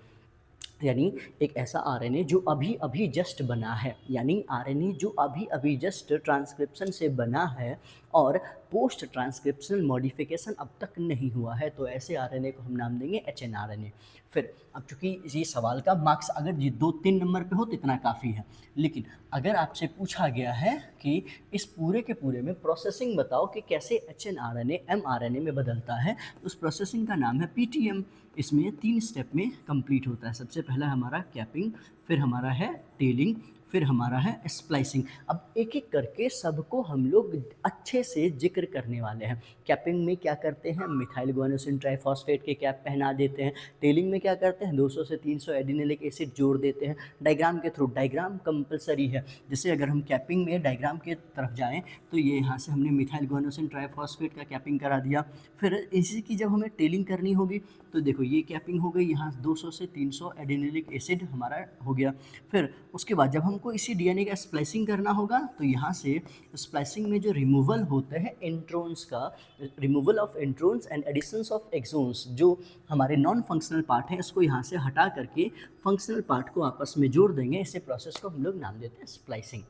यानी एक ऐसा आरएनए जो अभी अभी जस्ट बना है, यानी आरएनए जो अभी अभी जस्ट ट्रांसक्रिप्शन से बना है और पोस्ट ट्रांसक्रिप्शनल मॉडिफिकेशन अब तक नहीं हुआ है, तो ऐसे आरएनए को हम नाम देंगे एचएनआरएनए। फिर अब चूंकि ये सवाल का मार्क्स अगर ये 2-3 नंबर पे हो तो इतना काफ़ी है, लेकिन अगर आपसे पूछा गया है कि इस पूरे के पूरे में प्रोसेसिंग बताओ कि कैसे एचएनआरएनए एमआरएनए में बदलता है, तो उस प्रोसेसिंग का नाम है पीटीएम। इसमें 3 स्टेप में कंप्लीट होता है। सबसे पहला हमारा कैपिंग, फिर हमारा है टेलिंग, फिर हमारा है स्प्लाइसिंग। अब एक एक करके सबको हम लोग अच्छे से जिक्र करने वाले हैं। कैपिंग में क्या करते हैं, मिथाइल गुआनोसिन ट्राइफॉस्फेट के कैप पहना देते हैं। टेलिंग में क्या करते हैं, 200 से 300 एडिनिलिक एसिड जोड़ देते हैं डायग्राम के थ्रू। डायग्राम कंपलसरी है, जैसे अगर हम कैपिंग में डायग्राम के तरफ जाएँ तो ये यहाँ से हमने मिथाइल गुआनोसिन ट्राइफॉस्फेट का कैपिंग करा दिया। फिर इसी की जब हमें टेलिंग करनी होगी तो देखो ये कैपिंग हो गई, यहाँ 200 से 300 एडिनिलिक एसिड हमारा हो गया। फिर उसके बाद जब हमको इसी डीएनए का स्प्लाइसिंग करना होगा तो यहाँ से स्प्लाइसिंग में जो रिमूवल होते हैं इंट्रोन्स का, removal of introns and additions of exons, जो हमारे नॉन फंक्शनल पार्ट हैं इसको यहाँ से हटा करके फंक्शनल पार्ट को आपस में जोड़ देंगे। इसे प्रोसेस को हम लोग नाम देते हैं स्प्लाइसिंग।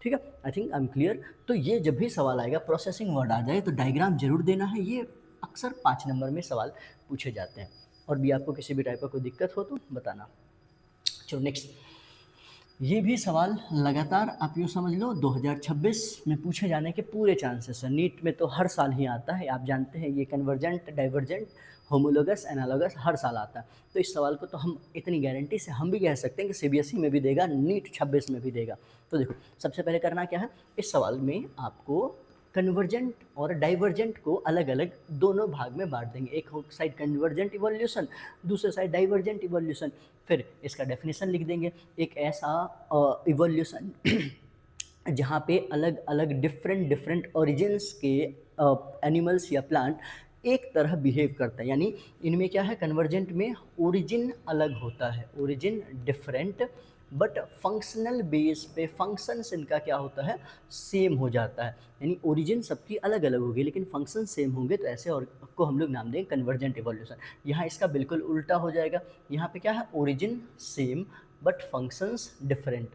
ठीक है, I think I am clear. तो ये जब भी सवाल आएगा प्रोसेसिंग वर्ड आ जाए तो डायग्राम जरूर देना है। ये अक्सर 5 नंबर में सवाल पूछे जाते हैं। और भी आपको किसी भी टाइप का कोई दिक्कत हो तो बताना। चलो नेक्स्ट, ये भी सवाल लगातार आप यूँ समझ लो 2026 में पूछे जाने के पूरे चांसेस हैं। नीट में तो हर साल ही आता है, आप जानते हैं ये कन्वर्जेंट, डाइवर्जेंट, होमोलोगस, एनालॉगस हर साल आता है। तो इस सवाल को तो हम इतनी गारंटी से हम भी कह सकते हैं कि सीबीएसई में भी देगा, नीट 26 में भी देगा। तो देखो सबसे पहले करना क्या है, इस सवाल में आपको कन्वर्जेंट और डाइवर्जेंट को अलग अलग दोनों भाग में बांट देंगे। एक साइड कन्वर्जेंट इवोल्यूशन, दूसरे साइड डाइवर्जेंट इवोल्यूशन। फिर इसका डेफिनेशन लिख देंगे। एक ऐसा इवोल्यूशन जहाँ पे अलग अलग डिफरेंट डिफरेंट ओरिजिन्स के एनिमल्स या प्लांट एक तरह बिहेव करता है। यानी इनमें क्या है, कन्वर्जेंट में ओरिजिन अलग होता है, origin different, but functional base पे फंक्शंस इनका क्या होता है, सेम हो जाता है। यानी ओरिजिन सबकी अलग अलग होगी लेकिन फंक्शन सेम होंगे, तो ऐसे और को हम लोग नाम देंगे कन्वर्जेंट इवोल्यूशन। यहाँ इसका बिल्कुल उल्टा हो जाएगा। यहाँ पे क्या है, origin same but functions different.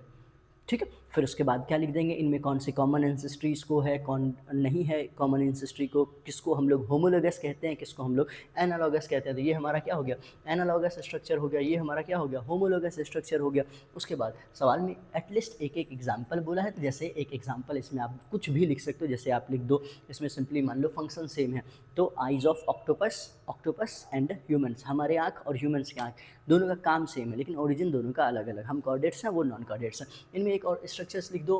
ठीक है, फिर उसके बाद क्या लिख देंगे, इनमें कौन सी कॉमन एंसेस्ट्रीज को है, कौन नहीं है कॉमन एंसेस्ट्री को, किसको हम लोग होमोलोगस कहते हैं, किसको हम लोग एनालॉगस कहते हैं। तो ये हमारा क्या हो गया, एनालॉगस स्ट्रक्चर हो गया, ये हमारा क्या हो गया, होमोलोगस स्ट्रक्चर हो गया। उसके बाद सवाल में एटलीस्ट एक एक एग्जाम्पल बोला है, तो जैसे एक एग्जाम्पल इसमें आप कुछ भी लिख सकते हो। जैसे आप लिख दो इसमें सिंपली मान लो फंक्शन सेम है, तो eyes of octopus, octopus and humans, हमारे आँख और ह्यूमंस के आँख दोनों का काम सेम है लेकिन ओरिजिन दोनों का अलग अलग। हम कॉर्डेट्स हैं, वो नॉन कॉर्डेट्स हैं। इनमें एक और स्ट्रक्चर्स लिख दो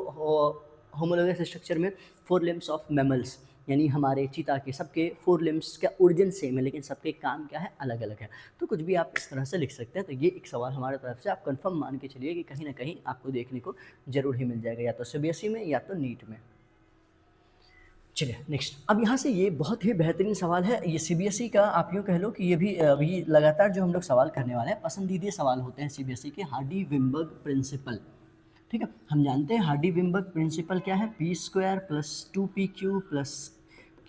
होमोलोगस स्ट्रक्चर में, 4 लिम्स ऑफ मैमल्स, यानी हमारे चीता के सबके 4 लिम्स का ओरिजिन सेम है लेकिन सबके काम क्या है, अलग अलग है। तो कुछ भी आप इस तरह से लिख सकते हैं। तो ये एक सवाल हमारे तरफ से आप कंफर्म मान के चलिए कि कहीं ना कहीं आपको देखने को जरूर ही मिल जाएगा, या तो सीबीएसई में या तो नीट में। चलिए नेक्स्ट, अब यहाँ से ये बहुत ही बेहतरीन सवाल है। ये सीबीएसई का आप यूँ कह लो कि ये भी अभी लगातार जो हम लोग सवाल करने वाले हैं पसंदीदा सवाल होते हैं सीबीएसई के, हार्डी-विम्बर्ग प्रिंसिपल। ठीक है, हम जानते हैं हार्डी-विम्बर्ग प्रिंसिपल क्या है, P square plus 2pq plus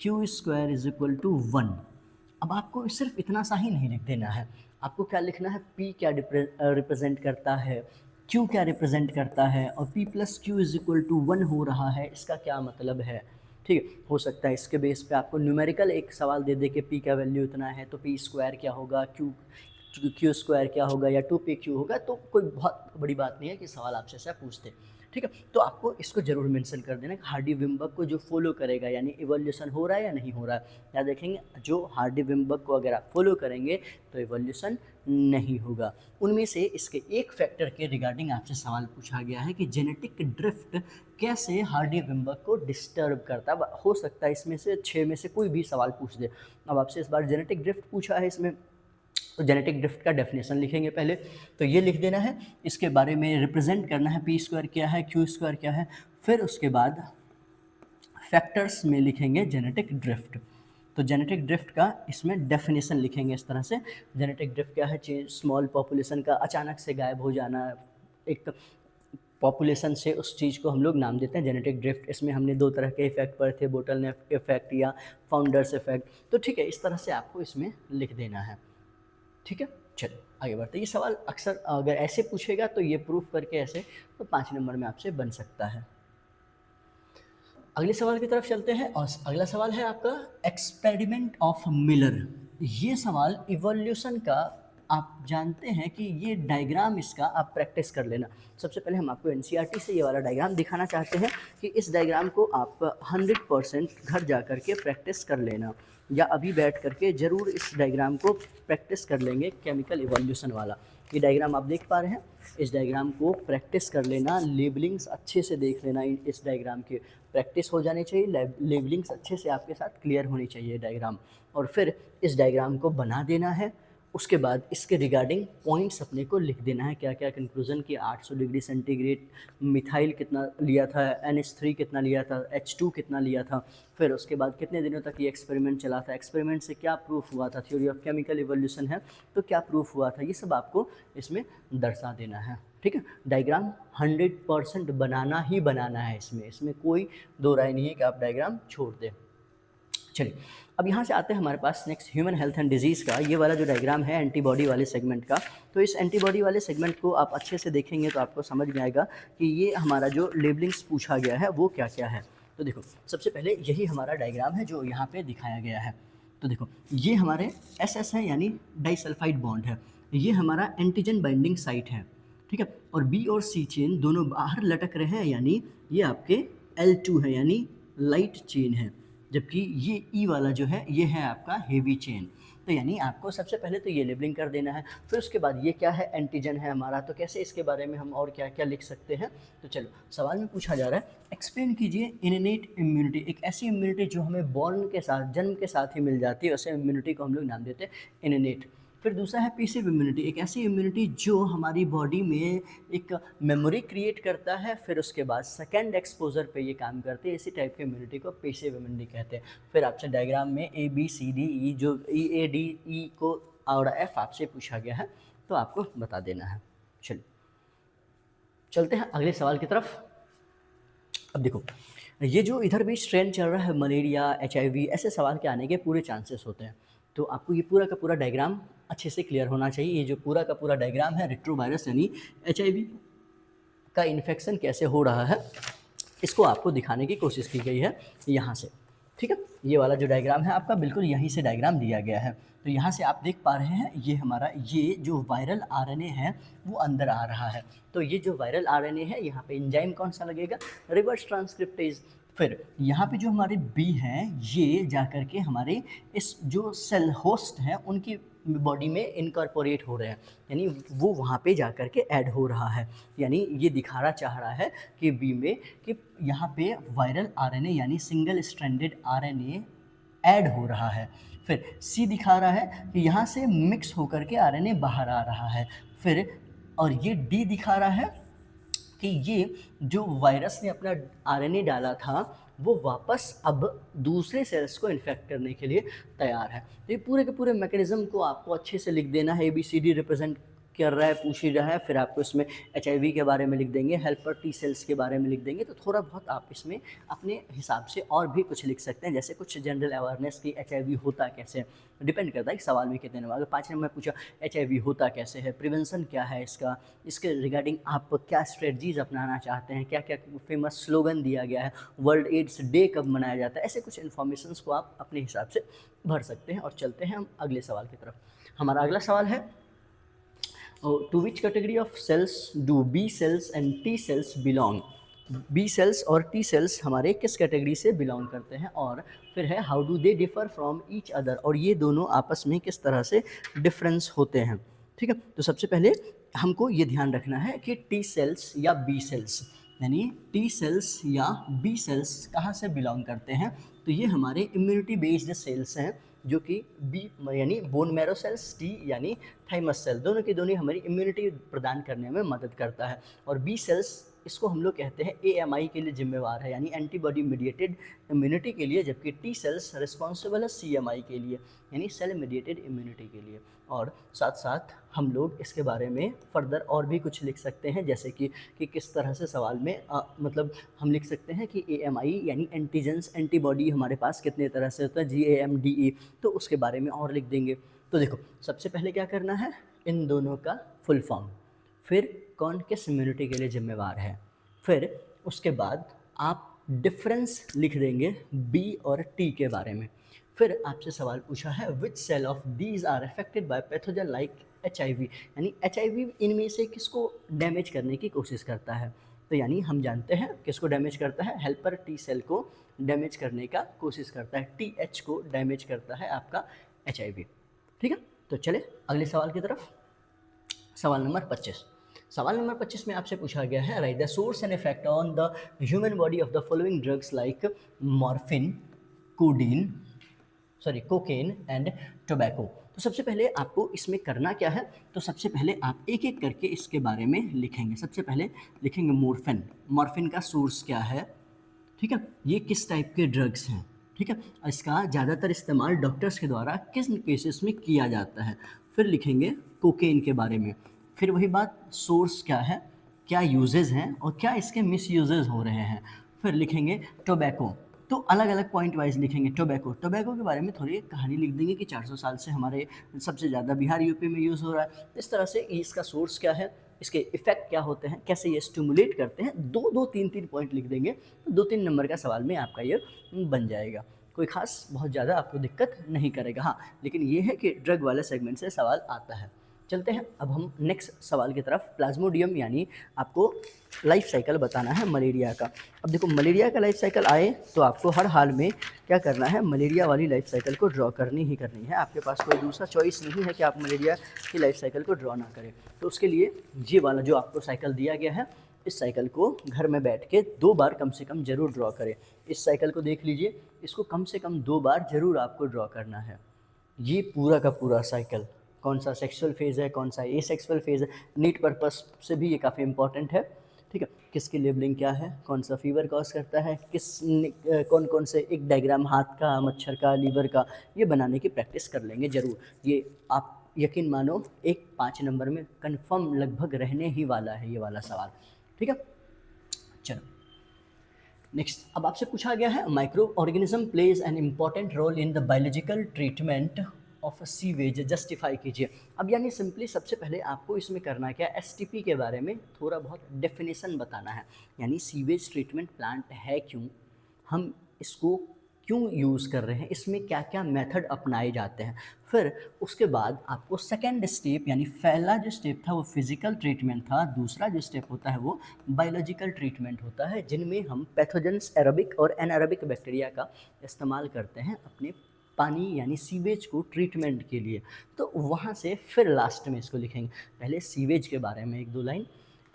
Q square is equal to 1। अब आपको सिर्फ इतना सा ही नहीं लिख देना है, आपको क्या लिखना है, पी क्या रिप्रेजेंट करता है, क्यू क्या रिप्रेजेंट करता है, और P plus Q is equal to 1 हो रहा है, इसका क्या मतलब है। ठीक है, हो सकता है इसके बेस पे आपको न्यूमेरिकल एक सवाल दे दे कि पी का वैल्यू इतना है तो पी स्क्वायर क्या होगा, क्यू स्क्वायर क्या होगा, या 2pq होगा। तो कोई बहुत बड़ी बात नहीं है कि सवाल आपसे ऐसा पूछते। ठीक है, तो आपको इसको जरूर मेंशन कर देना कि हार्डी-विम्बर्ग को जो फॉलो करेगा, यानी इवोल्यूशन हो रहा है या नहीं हो रहा है। या देखेंगे जो हार्डी-विम्बर्ग को अगर आप फॉलो करेंगे तो इवोल्यूशन नहीं होगा। उनमें से इसके एक फैक्टर के रिगार्डिंग आपसे सवाल पूछा गया है कि जेनेटिक ड्रिफ्ट कैसे हार्डी-विम्बर्ग को डिस्टर्ब करता है। हो सकता है इसमें से 6 में से कोई भी सवाल पूछ दे। अब आपसे इस बार जेनेटिक ड्रिफ्ट पूछा है इसमें, तो जेनेटिक ड्रिफ्ट का डेफिनेशन लिखेंगे पहले। तो ये लिख देना है, इसके बारे में रिप्रेजेंट करना है, पी स्क्वायर क्या है, क्यू स्क्वायर क्या है। फिर फैक्टर्स में लिखेंगे जेनेटिक ड्रिफ्ट। तो जेनेटिक ड्रिफ्ट का इसमें डेफिनेशन लिखेंगे इस तरह से। जेनेटिक ड्रिफ्ट क्या है? स्मॉल पॉपुलेशन का अचानक से गायब हो जाना, एक पॉपुलेशन से उस चीज़ को हम लोग नाम देते हैं जेनेटिक ड्रिफ्ट। इसमें हमने 2 तरह के इफेक्ट पढ़े थे, बोटलनेक इफेक्ट या फाउंडर्स इफेक्ट। तो ठीक है, इस तरह से आपको इसमें लिख देना है। ठीक है, चलिए आगे बढ़ते हैं। ये सवाल अक्सर अगर ऐसे पूछेगा तो ये प्रूफ करके ऐसे तो 5 नंबर में आपसे बन सकता है। अगले सवाल की तरफ चलते हैं और अगला सवाल है आपका एक्सपेरिमेंट ऑफ मिलर। ये सवाल इवोल्यूशन का, आप जानते हैं कि ये डायग्राम इसका आप प्रैक्टिस कर लेना। सबसे पहले हम आपको एनसीईआरटी से ये वाला डायग्राम दिखाना चाहते हैं कि इस डायग्राम को आप 100% घर जा कर के प्रैक्टिस कर लेना, या अभी बैठ करके ज़रूर इस डायग्राम को प्रैक्टिस कर लेंगे, केमिकल इवोल्यूशन वाला। ये डायग्राम आप देख पा रहे हैं, इस डायग्राम को प्रैक्टिस कर लेना, लेबलिंग्स अच्छे से देख लेना। इस डायग्राम की प्रैक्टिस हो जानी चाहिए, लेबलिंग्स अच्छे से आपके साथ क्लियर होनी चाहिए डायग्राम, और फिर इस डायग्राम को बना देना है। उसके बाद इसके रिगार्डिंग पॉइंट्स अपने को लिख देना है, क्या क्या कंक्लूजन कि 800 डिग्री सेंटीग्रेड मिथाइल कितना लिया था, NH3 कितना लिया था, H2 कितना लिया था, फिर उसके बाद कितने दिनों तक ये एक्सपेरिमेंट चला था, एक्सपेरिमेंट से क्या प्रूफ हुआ था, थ्योरी ऑफ केमिकल इवोल्यूशन है तो क्या प्रूफ हुआ था, ये सब आपको इसमें दर्शा देना है। ठीक है, डायग्राम 100% बनाना ही बनाना है इसमें कोई दो राय नहीं है कि आप डायग्राम छोड़ दें। चलिए, अब यहाँ से आते हैं हमारे पास next human health and disease का। ये वाला जो डायग्राम है एंटीबॉडी वाले सेगमेंट का, तो इस एंटीबॉडी वाले सेगमेंट को आप अच्छे से देखेंगे तो आपको समझ में आएगा कि ये हमारा जो लेबलिंग्स पूछा गया है वो क्या क्या है। तो देखो, सबसे पहले यही हमारा डायग्राम है जो यहाँ पे दिखाया गया है। तो देखो, ये हमारे SS है यानी डाइसल्फाइड बॉन्ड है, ये हमारा एंटीजन बाइंडिंग साइट है। ठीक है, और B और C चेन दोनों बाहर लटक रहे हैं, यानी ये आपके L2 है यानी लाइट चेन है, जबकि ये E वाला जो है ये है आपका हेवी चेन। तो यानी आपको सबसे पहले तो ये लेबलिंग कर देना है। फिर उसके बाद ये क्या है? एंटीजन है हमारा, तो कैसे इसके बारे में हम और क्या क्या लिख सकते हैं। तो चलो, सवाल में पूछा जा रहा है एक्सप्लेन कीजिए इननेट इम्यूनिटी, एक ऐसी इम्यूनिटी जो हमें बॉर्न के साथ, जन्म के साथ ही मिल जाती है, उसे इम्यूनिटी को हम लोग नाम देते हैं इननेट। फिर दूसरा है पैसिव इम्यूनिटी, एक ऐसी इम्यूनिटी जो हमारी बॉडी में एक मेमोरी क्रिएट करता है, फिर उसके बाद सेकेंड एक्सपोजर पे ये काम करती है। इसी टाइप की इम्यूनिटी को पैसिव इम्यूनिटी कहते हैं। फिर आपसे डायग्राम में ABCDE जो EADE को और F आपसे पूछा गया है तो आपको बता देना है। चलिए चलते हैं अगले सवाल की तरफ। अब देखो, ये जो इधर भी स्ट्रेन चल रहा है मलेरिया, HIV, ऐसे सवाल के आने के पूरे चांसेस होते हैं। तो आपको ये पूरा का पूरा डायग्राम अच्छे से क्लियर होना चाहिए। ये जो पूरा का पूरा डायग्राम है रेट्रोवायरस यानी HIV का इन्फेक्शन कैसे हो रहा है, इसको आपको दिखाने की कोशिश की गई है यहाँ से। ठीक है, ये वाला जो डायग्राम है आपका बिल्कुल यहीं से डायग्राम दिया गया है। तो यहाँ से आप देख पा रहे हैं ये हमारा ये जो वायरल RNA है वो अंदर आ रहा है। तो ये जो वायरल RNA है यहाँ पे एंजाइम कौन सा लगेगा? Reverse transcriptase. फिर यहाँ पे जो हमारे बी हैं ये जा कर के हमारे इस जो सेल होस्ट हैं उनकी बॉडी में इनकॉर्पोरेट हो रहे हैं, यानी वो वहाँ पे जा कर के ऐड हो रहा है। यानी ये दिखाना चाह रहा है कि बी में कि यहाँ पे वायरल RNA यानी सिंगल स्ट्रैंडेड RNA ऐड हो रहा है। फिर सी दिखा रहा है कि यहाँ से मिक्स होकर के RNA बाहर आ रहा है। फिर और ये डी दिखा रहा है कि ये जो वायरस ने अपना RNA डाला था वो वापस अब दूसरे सेल्स को इन्फेक्ट करने के लिए तैयार है। तो ये पूरे के पूरे मैकेनिज्म को आपको अच्छे से लिख देना है। ABCD रिप्रेजेंट कर रहा है, पूछ ही रहा है, फिर आपको इसमें HIV के बारे में लिख देंगे, हेल्पर T सेल्स के बारे में लिख देंगे। तो थोड़ा बहुत आप इसमें अपने हिसाब से और भी कुछ लिख सकते हैं, जैसे कुछ जनरल अवेयरनेस की HIV होता कैसे, डिपेंड करता है कि सवाल में कितने नंबर। अगर 5 नंबर में पूछा HIV होता कैसे है, प्रिवेंशन क्या है इसका, इसके रिगार्डिंग आप क्या स्ट्रेटजीज अपनाना चाहते हैं, क्या क्या फेमस स्लोगन दिया गया है, वर्ल्ड एड्स डे कब मनाया जाता है, ऐसे कुछ इन्फॉर्मेशंस को आप अपने हिसाब से भर सकते हैं। और चलते हैं हम अगले सवाल की तरफ। हमारा अगला सवाल है to which category of cells do B cells and T cells belong. B cells और T सेल्स हमारे किस कैटेगरी से बिलोंग करते हैं, और फिर है how do they differ from each other, और ये दोनों आपस में किस तरह से डिफरेंस होते हैं। ठीक है, तो सबसे पहले हमको ये ध्यान रखना है कि T सेल्स या B सेल्स यानी T सेल्स या B सेल्स कहाँ से बिलोंग करते हैं। तो ये हमारे इम्यूनिटी बेस्ड सेल्स हैं, जो कि बी यानी बोन मैरो सेल्स, टी यानी थाइमस सेल, दोनों की दोनों हमारी इम्यूनिटी प्रदान करने में मदद करता है। और बी सेल्स इसको हम लोग कहते हैं AMI के लिए जिम्मेवार है, यानी एंटीबॉडी मीडिएटेड इम्यूनिटी के लिए, जबकि टी सेल्स रिस्पॉन्सिबल है CMI के लिए, यानी सेल मीडिएटेड इम्यूनिटी के लिए। और साथ साथ हम लोग इसके बारे में फर्दर और भी कुछ लिख सकते हैं, जैसे कि किस तरह से सवाल में मतलब हम लिख सकते हैं कि AMI यानी एंटीजेंस, एंटीबॉडी हमारे पास कितने तरह से होता है, GAMDE, तो उसके बारे में और लिख देंगे। तो देखो सबसे पहले क्या करना है, इन दोनों का फुल फॉर्म, फिर कौन किस इम्यूनिटी के लिए जिम्मेवार है, फिर उसके बाद आप डिफरेंस लिख देंगे B और T के बारे में। फिर आपसे सवाल पूछा है which cell of these are affected by pathogen like HIV, यानी HIV इनमें से किसको डैमेज करने की कोशिश करता है। तो यानी हम जानते हैं किसको डैमेज करता है, हेल्पर T सेल को डैमेज करने का कोशिश करता है, TH को डैमेज करता है आपका HIV। ठीक है, तो चले अगले सवाल की तरफ। सवाल नंबर 25। सवाल नंबर 25 में आपसे पूछा गया है right the source and effect on the human body of the following drugs like morphine, cocaine and tobacco. तो सबसे पहले आपको इसमें करना क्या है, तो सबसे पहले आप एक एक करके इसके बारे में लिखेंगे। सबसे पहले लिखेंगे मॉर्फिन, मॉर्फिन का सोर्स क्या है, ठीक है, ये किस टाइप के ड्रग्स हैं, ठीक है, इसका ज़्यादातर इस्तेमाल डॉक्टर्स के द्वारा किस केसेस में किया जाता है। फिर लिखेंगे कोकेन के बारे में, फिर वही बात सोर्स क्या है, क्या यूजेस हैं और क्या इसके मिस यूजेस हो रहे हैं। फिर लिखेंगे टोबैको, तो अलग अलग पॉइंट वाइज लिखेंगे। टोबैको के बारे में थोड़ी एक कहानी लिख देंगे कि 400 साल से हमारे सबसे ज़्यादा बिहार यूपी में यूज़ हो रहा है। इस तरह से इसका सोर्स क्या है, इसके इफेक्ट क्या होते हैं, कैसे ये स्टिमुलेट करते हैं, दो दो तीन तीन पॉइंट लिख देंगे तो 2-3 नंबर का सवाल में आपका ये बन जाएगा। कोई खास बहुत ज़्यादा आपको दिक्कत नहीं करेगा। हाँ, लेकिन ये है कि ड्रग वाले सेगमेंट से सवाल आता है। चलते हैं अब हम नेक्स्ट सवाल की तरफ। प्लाज्मोडियम यानी आपको लाइफ साइकिल बताना है मलेरिया का। अब देखो मलेरिया का लाइफ साइकिल आए तो आपको हर हाल में क्या करना है, मलेरिया वाली लाइफ साइकिल को ड्रॉ करनी ही करनी है। आपके पास कोई दूसरा चॉइस नहीं है कि आप मलेरिया की लाइफ साइकिल को ड्रॉ ना करें। तो उसके लिए ये वाला जो आपको साइकिल दिया गया है, इस साइकिल को घर में बैठ के 2 बार कम से कम ज़रूर ड्रॉ करें। इस साइकिल को देख लीजिए, इसको कम से कम 2 बार ज़रूर आपको ड्रॉ करना है। ये पूरा का पूरा साइकिल, कौन सा सेक्सुअल फेज़ है, कौन सा एसेक्सुअल फेज़ है, नीट पर्पस से भी ये काफ़ी इंपॉर्टेंट है। ठीक है, किसकी लेबलिंग क्या है, कौन सा फीवर कॉज करता है, कौन कौन से एक डायग्राम हाथ का, मच्छर का, लीवर का, ये बनाने की प्रैक्टिस कर लेंगे ज़रूर। ये आप यकीन मानो एक 5 नंबर में कंफर्म लगभग रहने ही वाला है ये वाला सवाल। ठीक है, चलो नेक्स्ट। अब आपसे पूछा गया है micro organism plays an important role in the biological treatment of sewage, justify कीजिए। अब यानी सिंपली सबसे पहले आपको इसमें करना क्या है, STP के बारे में थोड़ा बहुत डेफिनेशन बताना है, यानी सीवेज ट्रीटमेंट प्लांट है क्यों, हम इसको क्यों यूज़ कर रहे हैं, इसमें क्या क्या मेथड अपनाए जाते हैं। फिर उसके बाद आपको सेकेंड स्टेप, यानी पहला जो स्टेप था वो फिजिकल ट्रीटमेंट था, दूसरा जो स्टेप होता है वो बायोलॉजिकल ट्रीटमेंट होता है, जिनमें हम पैथोजेंस एरोबिक और एनारोबिक बैक्टीरिया का इस्तेमाल करते हैं अपने पानी यानी सीवेज को ट्रीटमेंट के लिए। तो वहाँ से फिर लास्ट में इसको लिखेंगे। पहले सीवेज के बारे में 1-2 लाइन,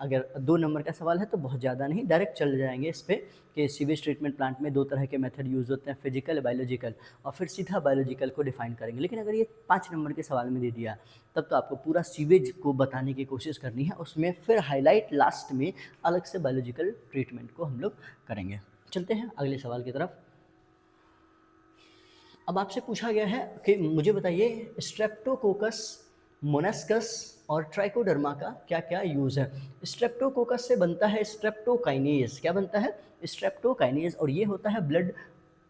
अगर 2 नंबर का सवाल है तो बहुत ज़्यादा नहीं, डायरेक्ट चल जाएंगे इस पर कि सीवेज ट्रीटमेंट प्लांट में 2 तरह के मेथड यूज़ होते हैं, फिजिकल, बायोलॉजिकल, और फिर सीधा बायोलॉजिकल को डिफाइन करेंगे। लेकिन अगर ये 5 नंबर के सवाल में दे दिया तब तो आपको पूरा सीवेज को बताने की कोशिश करनी है, उसमें फिर हाईलाइट लास्ट में अलग से बायोलॉजिकल ट्रीटमेंट को हम लोग करेंगे। चलते हैं अगले सवाल की तरफ। अब आपसे पूछा गया है कि मुझे बताइए स्ट्रेप्टोकोकस, मोनास्कस और ट्राइकोडर्मा का क्या क्या यूज़ है। स्ट्रेप्टोकोकस से बनता है स्ट्रेप्टोकाइनेज, क्या बनता है, स्ट्रेप्टोकाइनेज, और ये होता है ब्लड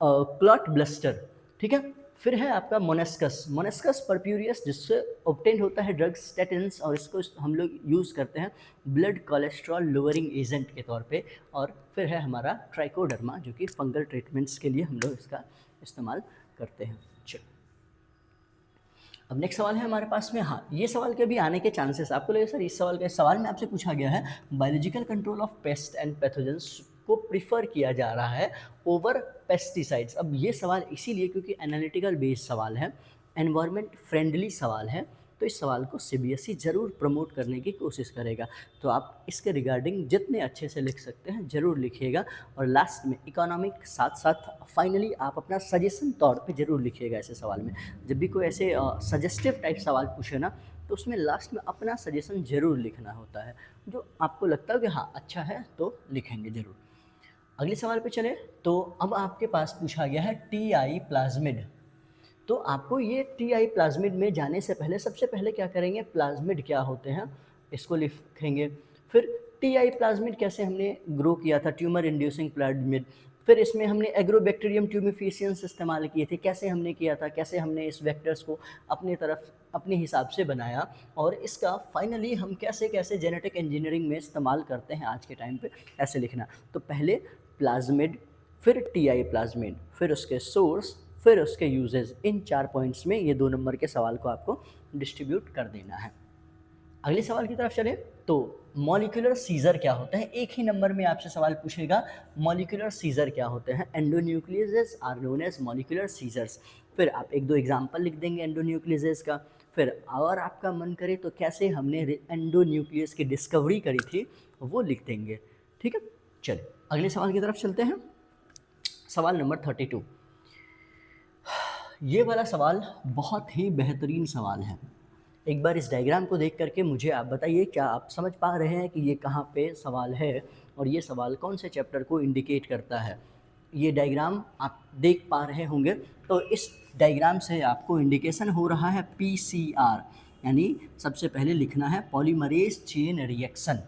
क्लॉट ब्लस्टर। ठीक है, फिर है आपका मोनास्कस, मोनास्कस परप्यूरियस, जिससे ऑब्टेन होता है ड्रग स्टेटिन्स, और इसको हम लोग यूज़ करते हैं ब्लड कोलेस्ट्रॉल लोअरिंग एजेंट के तौर पे। और फिर है हमारा ट्राइकोडर्मा, जो कि फंगल ट्रीटमेंट्स के लिए हम लोग इसका इस्तेमाल करते हैं। चलो अब नेक्स्ट सवाल है हमारे पास में। हाँ, ये सवाल के भी आने के चांसेस, आपको लगे सर इस सवाल में आपसे पूछा गया है biological control of paste and pathogens को प्रिफर किया जा रहा है ओवर पेस्टिसाइड्स। अब ये सवाल इसीलिए क्योंकि एनालिटिकल बेस्ड सवाल है, एनवायरनमेंट फ्रेंडली सवाल है, तो इस सवाल को CBSE ज़रूर प्रमोट करने की कोशिश करेगा। तो आप इसके रिगार्डिंग जितने अच्छे से लिख सकते हैं ज़रूर लिखिएगा, और लास्ट में इकोनॉमिक साथ साथ फाइनली आप अपना सजेशन तौर पे ज़रूर लिखिएगा ऐसे सवाल में। जब भी कोई ऐसे सजेस्टिव टाइप सवाल पूछे ना, तो उसमें लास्ट में अपना सजेशन ज़रूर लिखना होता है, जो आपको लगता है कि हाँ अच्छा है तो लिखेंगे ज़रूर। अगले सवाल पे चले तो अब आपके पास पूछा गया है टीआई प्लाज्मिड। तो आपको ये टीआई प्लाज्मिड में जाने से पहले सबसे पहले क्या करेंगे, प्लाज्मिड क्या होते हैं इसको लिखेंगे। फिर टीआई प्लाज्मिड कैसे हमने ग्रो किया था, ट्यूमर इंड्यूसिंग प्लाज्मिड। फिर इसमें हमने एग्रोबैक्टीरियम ट्यूमिफिशियंस इस्तेमाल किए थे, कैसे हमने किया था, कैसे हमने इस वेक्टर्स को अपनी तरफ अपने हिसाब से बनाया, और इसका फाइनली हम कैसे कैसे जेनेटिक इंजीनियरिंग में इस्तेमाल करते हैं आज के टाइम पे, ऐसे लिखना। तो पहले प्लाज्मिड, फिर टीआई प्लाज्मिड, फिर उसके सोर्स, फिर उसके यूजेस, इन 4 पॉइंट्स में ये 2 नंबर के सवाल को आपको डिस्ट्रीब्यूट कर देना है। अगले सवाल की तरफ चले तो मॉलिक्यूलर सीजर क्या होता है, एक ही नंबर में आपसे सवाल पूछेगा मॉलिक्यूलर सीजर क्या होते हैं। Endonucleases are known as molecular scissors. फिर आप एक दो एग्जांपल लिख देंगे एंडोन्यूक्लियसेस का। फिर और आपका मन करे तो कैसे हमने एंडोन्यूक्लियस की डिस्कवरी करी थी वो लिख देंगे। ठीक है, चलिए अगले सवाल की तरफ चलते हैं। सवाल नंबर 32। ये वाला सवाल बहुत ही बेहतरीन सवाल है। एक बार इस डायग्राम को देख करके मुझे आप बताइए, क्या आप समझ पा रहे हैं कि ये कहाँ पे सवाल है और ये सवाल कौन से चैप्टर को इंडिकेट करता है। ये डायग्राम आप देख पा रहे होंगे, तो इस डायग्राम से आपको इंडिकेशन हो रहा है पीसीआर, यानी सबसे पहले लिखना है पॉलीमरेज चेन रिएक्शन।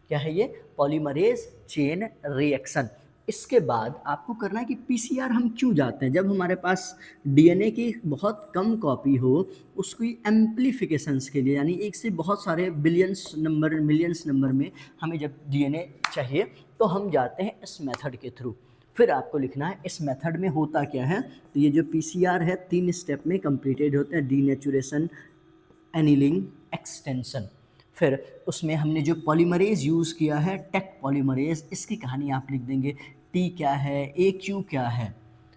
क्या है ये, पॉलीमरेज चेन रिएक्शन। इसके बाद आपको करना है कि पीसीआर हम क्यों जाते हैं, जब हमारे पास डीएनए की बहुत कम कॉपी हो उसकी एम्प्लीफिकेशंस के लिए, यानी एक से बहुत सारे बिलियंस नंबर मिलियंस नंबर में हमें जब डीएनए चाहिए तो हम जाते हैं इस मेथड के थ्रू। फिर आपको लिखना है इस मेथड में होता क्या है। तो ये जो पीसीआर है 3 स्टेप में कंप्लीटेड होते हैं, डीनेचुरेशन, एनीलिंग, एक्सटेंशन। फिर उसमें हमने जो पॉलीमरेज यूज़ किया है टेक पॉलीमरेज, इसकी कहानी आप लिख देंगे, टी क्या है, ए क्यू क्या है।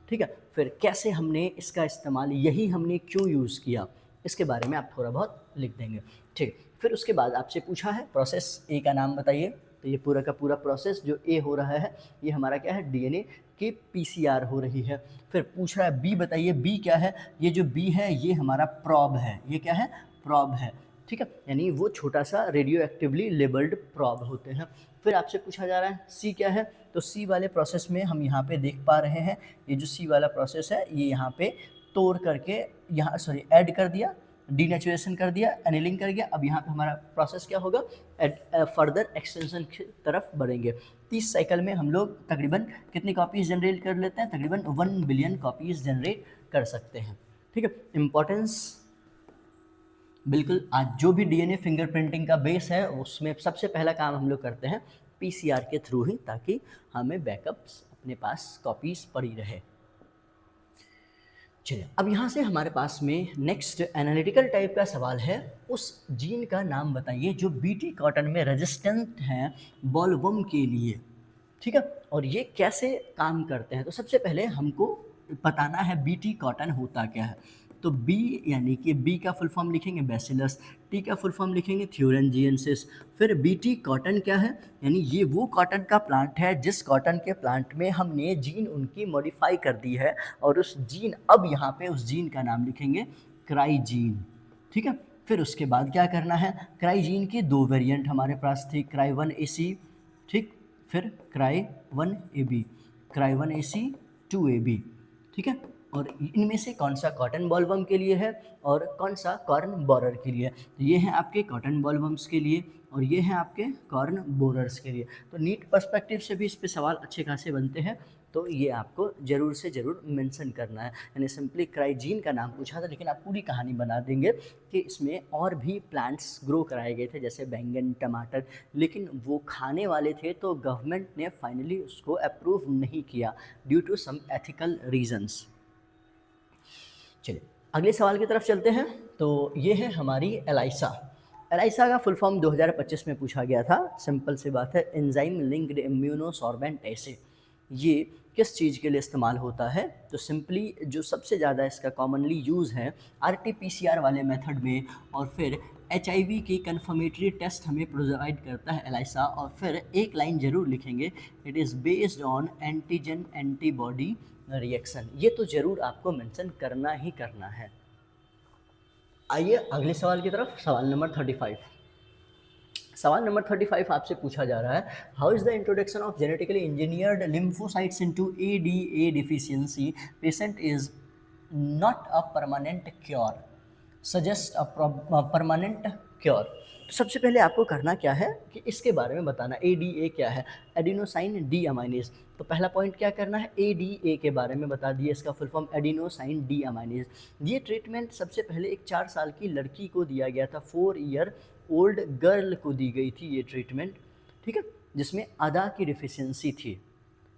ठीक है, फिर कैसे हमने इसका इस्तेमाल, यही हमने क्यों यूज़ किया, इसके बारे में आप थोड़ा बहुत लिख देंगे। ठीक, फिर उसके बाद आपसे पूछा है प्रोसेस ए का नाम बताइए। तो ये पूरा का पूरा प्रोसेस जो ए हो रहा है ये हमारा क्या है, डीएनए की पीसीआर हो रही है। फिर पूछ रहा है बी बताइए, बी क्या है, ये जो बी है ये हमारा प्रॉब है, ये क्या है, प्रॉब है। ठीक है, यानी वो छोटा सा रेडियो एक्टिवली लेबल्ड प्रॉब होते हैं। फिर आपसे पूछा जा रहा है सी क्या है, तो सी वाले प्रोसेस में हम यहाँ पे देख पा रहे हैं, ये जो सी वाला प्रोसेस है ये यहाँ पे तोड़ करके यहाँ ऐड कर दिया, डीनेचुरेशन कर दिया, एनिलिंग कर गया। अब यहाँ पे हमारा प्रोसेस क्या होगा, फर्दर एक्सटेंशन की तरफ बढ़ेंगे। 30 साइकिल में हम लोग तकरीबन कितनी कॉपीज़ जनरेट कर लेते हैं, तकरीबन 1 बिलियन कॉपीज़ जनरेट कर सकते हैं। ठीक है, इम्पोर्टेंस बिल्कुल, आज जो भी डीएनए फिंगरप्रिंटिंग का बेस है उसमें सबसे पहला काम हम लोग करते हैं पीसीआर के थ्रू ही, ताकि हमें बैकअप्स अपने पास कॉपीज़ पड़ी रहे। चलिए अब यहाँ से हमारे पास में नेक्स्ट एनालिटिकल टाइप का सवाल है, उस जीन का नाम बताइए जो बीटी कॉटन में रेजिस्टेंट हैं बॉलवर्म के लिए। ठीक है, और ये कैसे काम करते हैं। तो सबसे पहले हमको बताना है बीटी कॉटन होता क्या है। तो बी यानी कि बी का फुल फॉर्म लिखेंगे बैसिलस, टी का फुल फॉर्म लिखेंगे थ्यूरेंजियंसिस। फिर बीटी कॉटन क्या है, यानी ये वो कॉटन का प्लांट है जिस कॉटन के प्लांट में हमने जीन उनकी मॉडिफाई कर दी है, और उस जीन, अब यहाँ पे उस जीन का नाम लिखेंगे क्राइजीन। ठीक है, फिर उसके बाद क्या करना है, क्राइजीन की 2 वेरिएंट हमारे पास थी, क्राई 1AC, ठीक, फिर cry 1AB, cry 1AC 2AB। ठीक है, और इनमें से कौन सा कॉटन बॉलवर्म के लिए है और कौन सा कॉर्न बोरर के लिए। तो ये हैं आपके कॉटन बॉलवर्म्स के लिए और ये हैं आपके कॉर्न बोरर्स के लिए। तो नीट पर्सपेक्टिव से भी इस पे सवाल अच्छे खासे बनते हैं, तो ये आपको ज़रूर से ज़रूर मेंशन करना है। यानी सिंपली क्राइजीन का नाम पूछा था, लेकिन आप पूरी कहानी बना देंगे कि इसमें और भी प्लांट्स ग्रो कराए गए थे जैसे बैंगन, टमाटर, लेकिन वो खाने वाले थे तो गवर्नमेंट ने फाइनली उसको अप्रूव नहीं किया due to some ethical reasons. चलिए अगले सवाल की तरफ चलते हैं। तो ये है हमारी एलाइसा। एलाइसा का फुल फॉर्म 2025 में पूछा गया था, सिंपल सी बात है, एंजाइम लिंक्ड इम्यूनोसॉर्बेंट एसे। ये किस चीज़ के लिए इस्तेमाल होता है, तो सिंपली जो सबसे ज़्यादा इसका कॉमनली यूज़ है RT-PCR वाले मेथड में, और फिर HIV की कन्फर्मेटरी टेस्ट हमें प्रोवाइड करता है एलाइसा। और फिर एक लाइन ज़रूर लिखेंगे, it is based on antigen antibody reaction. ये तो ज़रूर आपको मेंशन करना ही करना है। आइए अगले सवाल की तरफ। सवाल नंबर 35। सवाल नंबर 35 आपसे पूछा जा रहा है, how is the introduction of genetically engineered lymphocytes into ADA deficiency patient is not a permanent cure, suggest a permanent cure. तो सबसे पहले आपको करना क्या है कि इसके बारे में बताना, एडीए क्या है, एडिनोसाइन डी अमाइनेज। तो पहला पॉइंट क्या करना है, एडीए के बारे में बता दिए, इसका full form adenosine D aminase. ये ट्रीटमेंट सबसे पहले एक 4 साल की लड़की को दिया गया था, 4 ईयर ओल्ड गर्ल को दी गई थी ये ट्रीटमेंट, ठीक है, जिसमें अदा की डिफिशियंसी थी,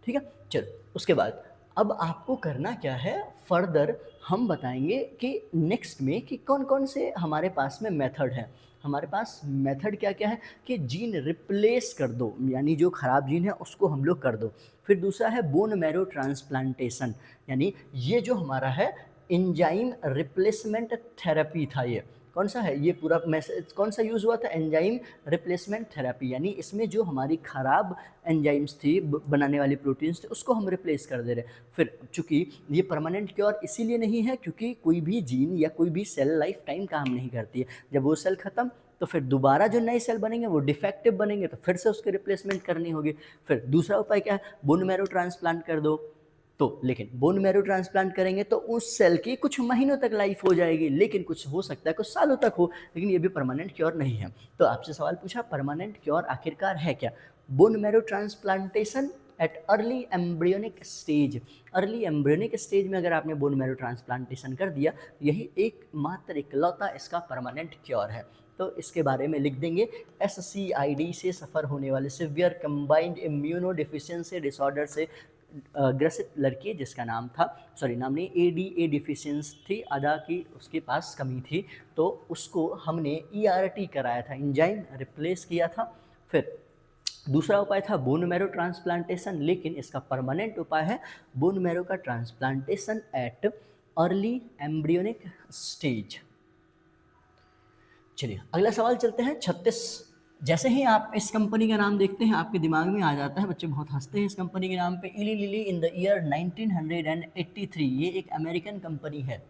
ठीक है। चलो उसके बाद अब आपको करना क्या है, फर्दर हम बताएंगे कि नेक्स्ट में कि कौन कौन से हमारे पास में मेथड है। हमारे पास मेथड क्या क्या है कि जीन रिप्लेस कर दो, यानी जो ख़राब जीन है उसको हम लोग कर दो। फिर दूसरा है बोन मैरो ट्रांसप्लांटेशन, यानी ये जो हमारा है एंजाइम रिप्लेसमेंट थेरेपी था। ये कौन सा है, ये पूरा मैसेज कौन सा यूज़ हुआ था, एंजाइम रिप्लेसमेंट थेरेपी, यानी इसमें जो हमारी ख़राब एंजाइम्स थी, बनाने वाली प्रोटीन्स थे, उसको हम रिप्लेस कर दे रहे। फिर चूँकि ये परमानेंट क्योर इसीलिए नहीं है क्योंकि कोई भी जीन या कोई भी सेल लाइफ टाइम काम नहीं करती है। जब वो सेल ख़त्म तो फिर दोबारा जो नए सेल बनेंगे वो डिफेक्टिव बनेंगे, तो फिर से उसकी रिप्लेसमेंट करनी होगी। फिर दूसरा उपाय क्या है, बोन मैरो ट्रांसप्लांट कर दो। तो लेकिन बोन मैरो ट्रांसप्लांट करेंगे तो उस सेल की कुछ महीनों तक लाइफ हो जाएगी, लेकिन कुछ हो सकता है कुछ सालों तक हो, लेकिन ये भी परमानेंट क्योर नहीं है। तो आपसे सवाल पूछा परमानेंट क्योर आखिरकार है क्या, bone marrow transplantation at early embryonic stage. Early embryonic stage में अगर आपने बोन मैरो ट्रांसप्लांटेशन कर दिया, यही एकमात्र इकलौता इसका परमानेंट क्योर है। तो इसके बारे में लिख देंगे, SCID से सफ़र होने वाले severe combined immuno deficiency disorder से ग्रसित लड़की, जिसका नाम था, सॉरी नाम नहीं, ADA डिफिशियंसी थी, अदा की उसके पास कमी थी, तो उसको हमने ERT कराया था, एंजाइम रिप्लेस किया था। फिर दूसरा उपाय था बोन मैरो ट्रांसप्लांटेशन, लेकिन इसका परमानेंट उपाय है बोन मैरो का transplantation at early embryonic stage. चलिए अगला सवाल चलते हैं 36। जैसे ही आप इस कंपनी का नाम देखते हैं आपके दिमाग में आ जाता है, बच्चे बहुत हंसते हैं इस कंपनी के नाम पे, इली लिली इन द ईयर 1983। ये एक अमेरिकन कंपनी है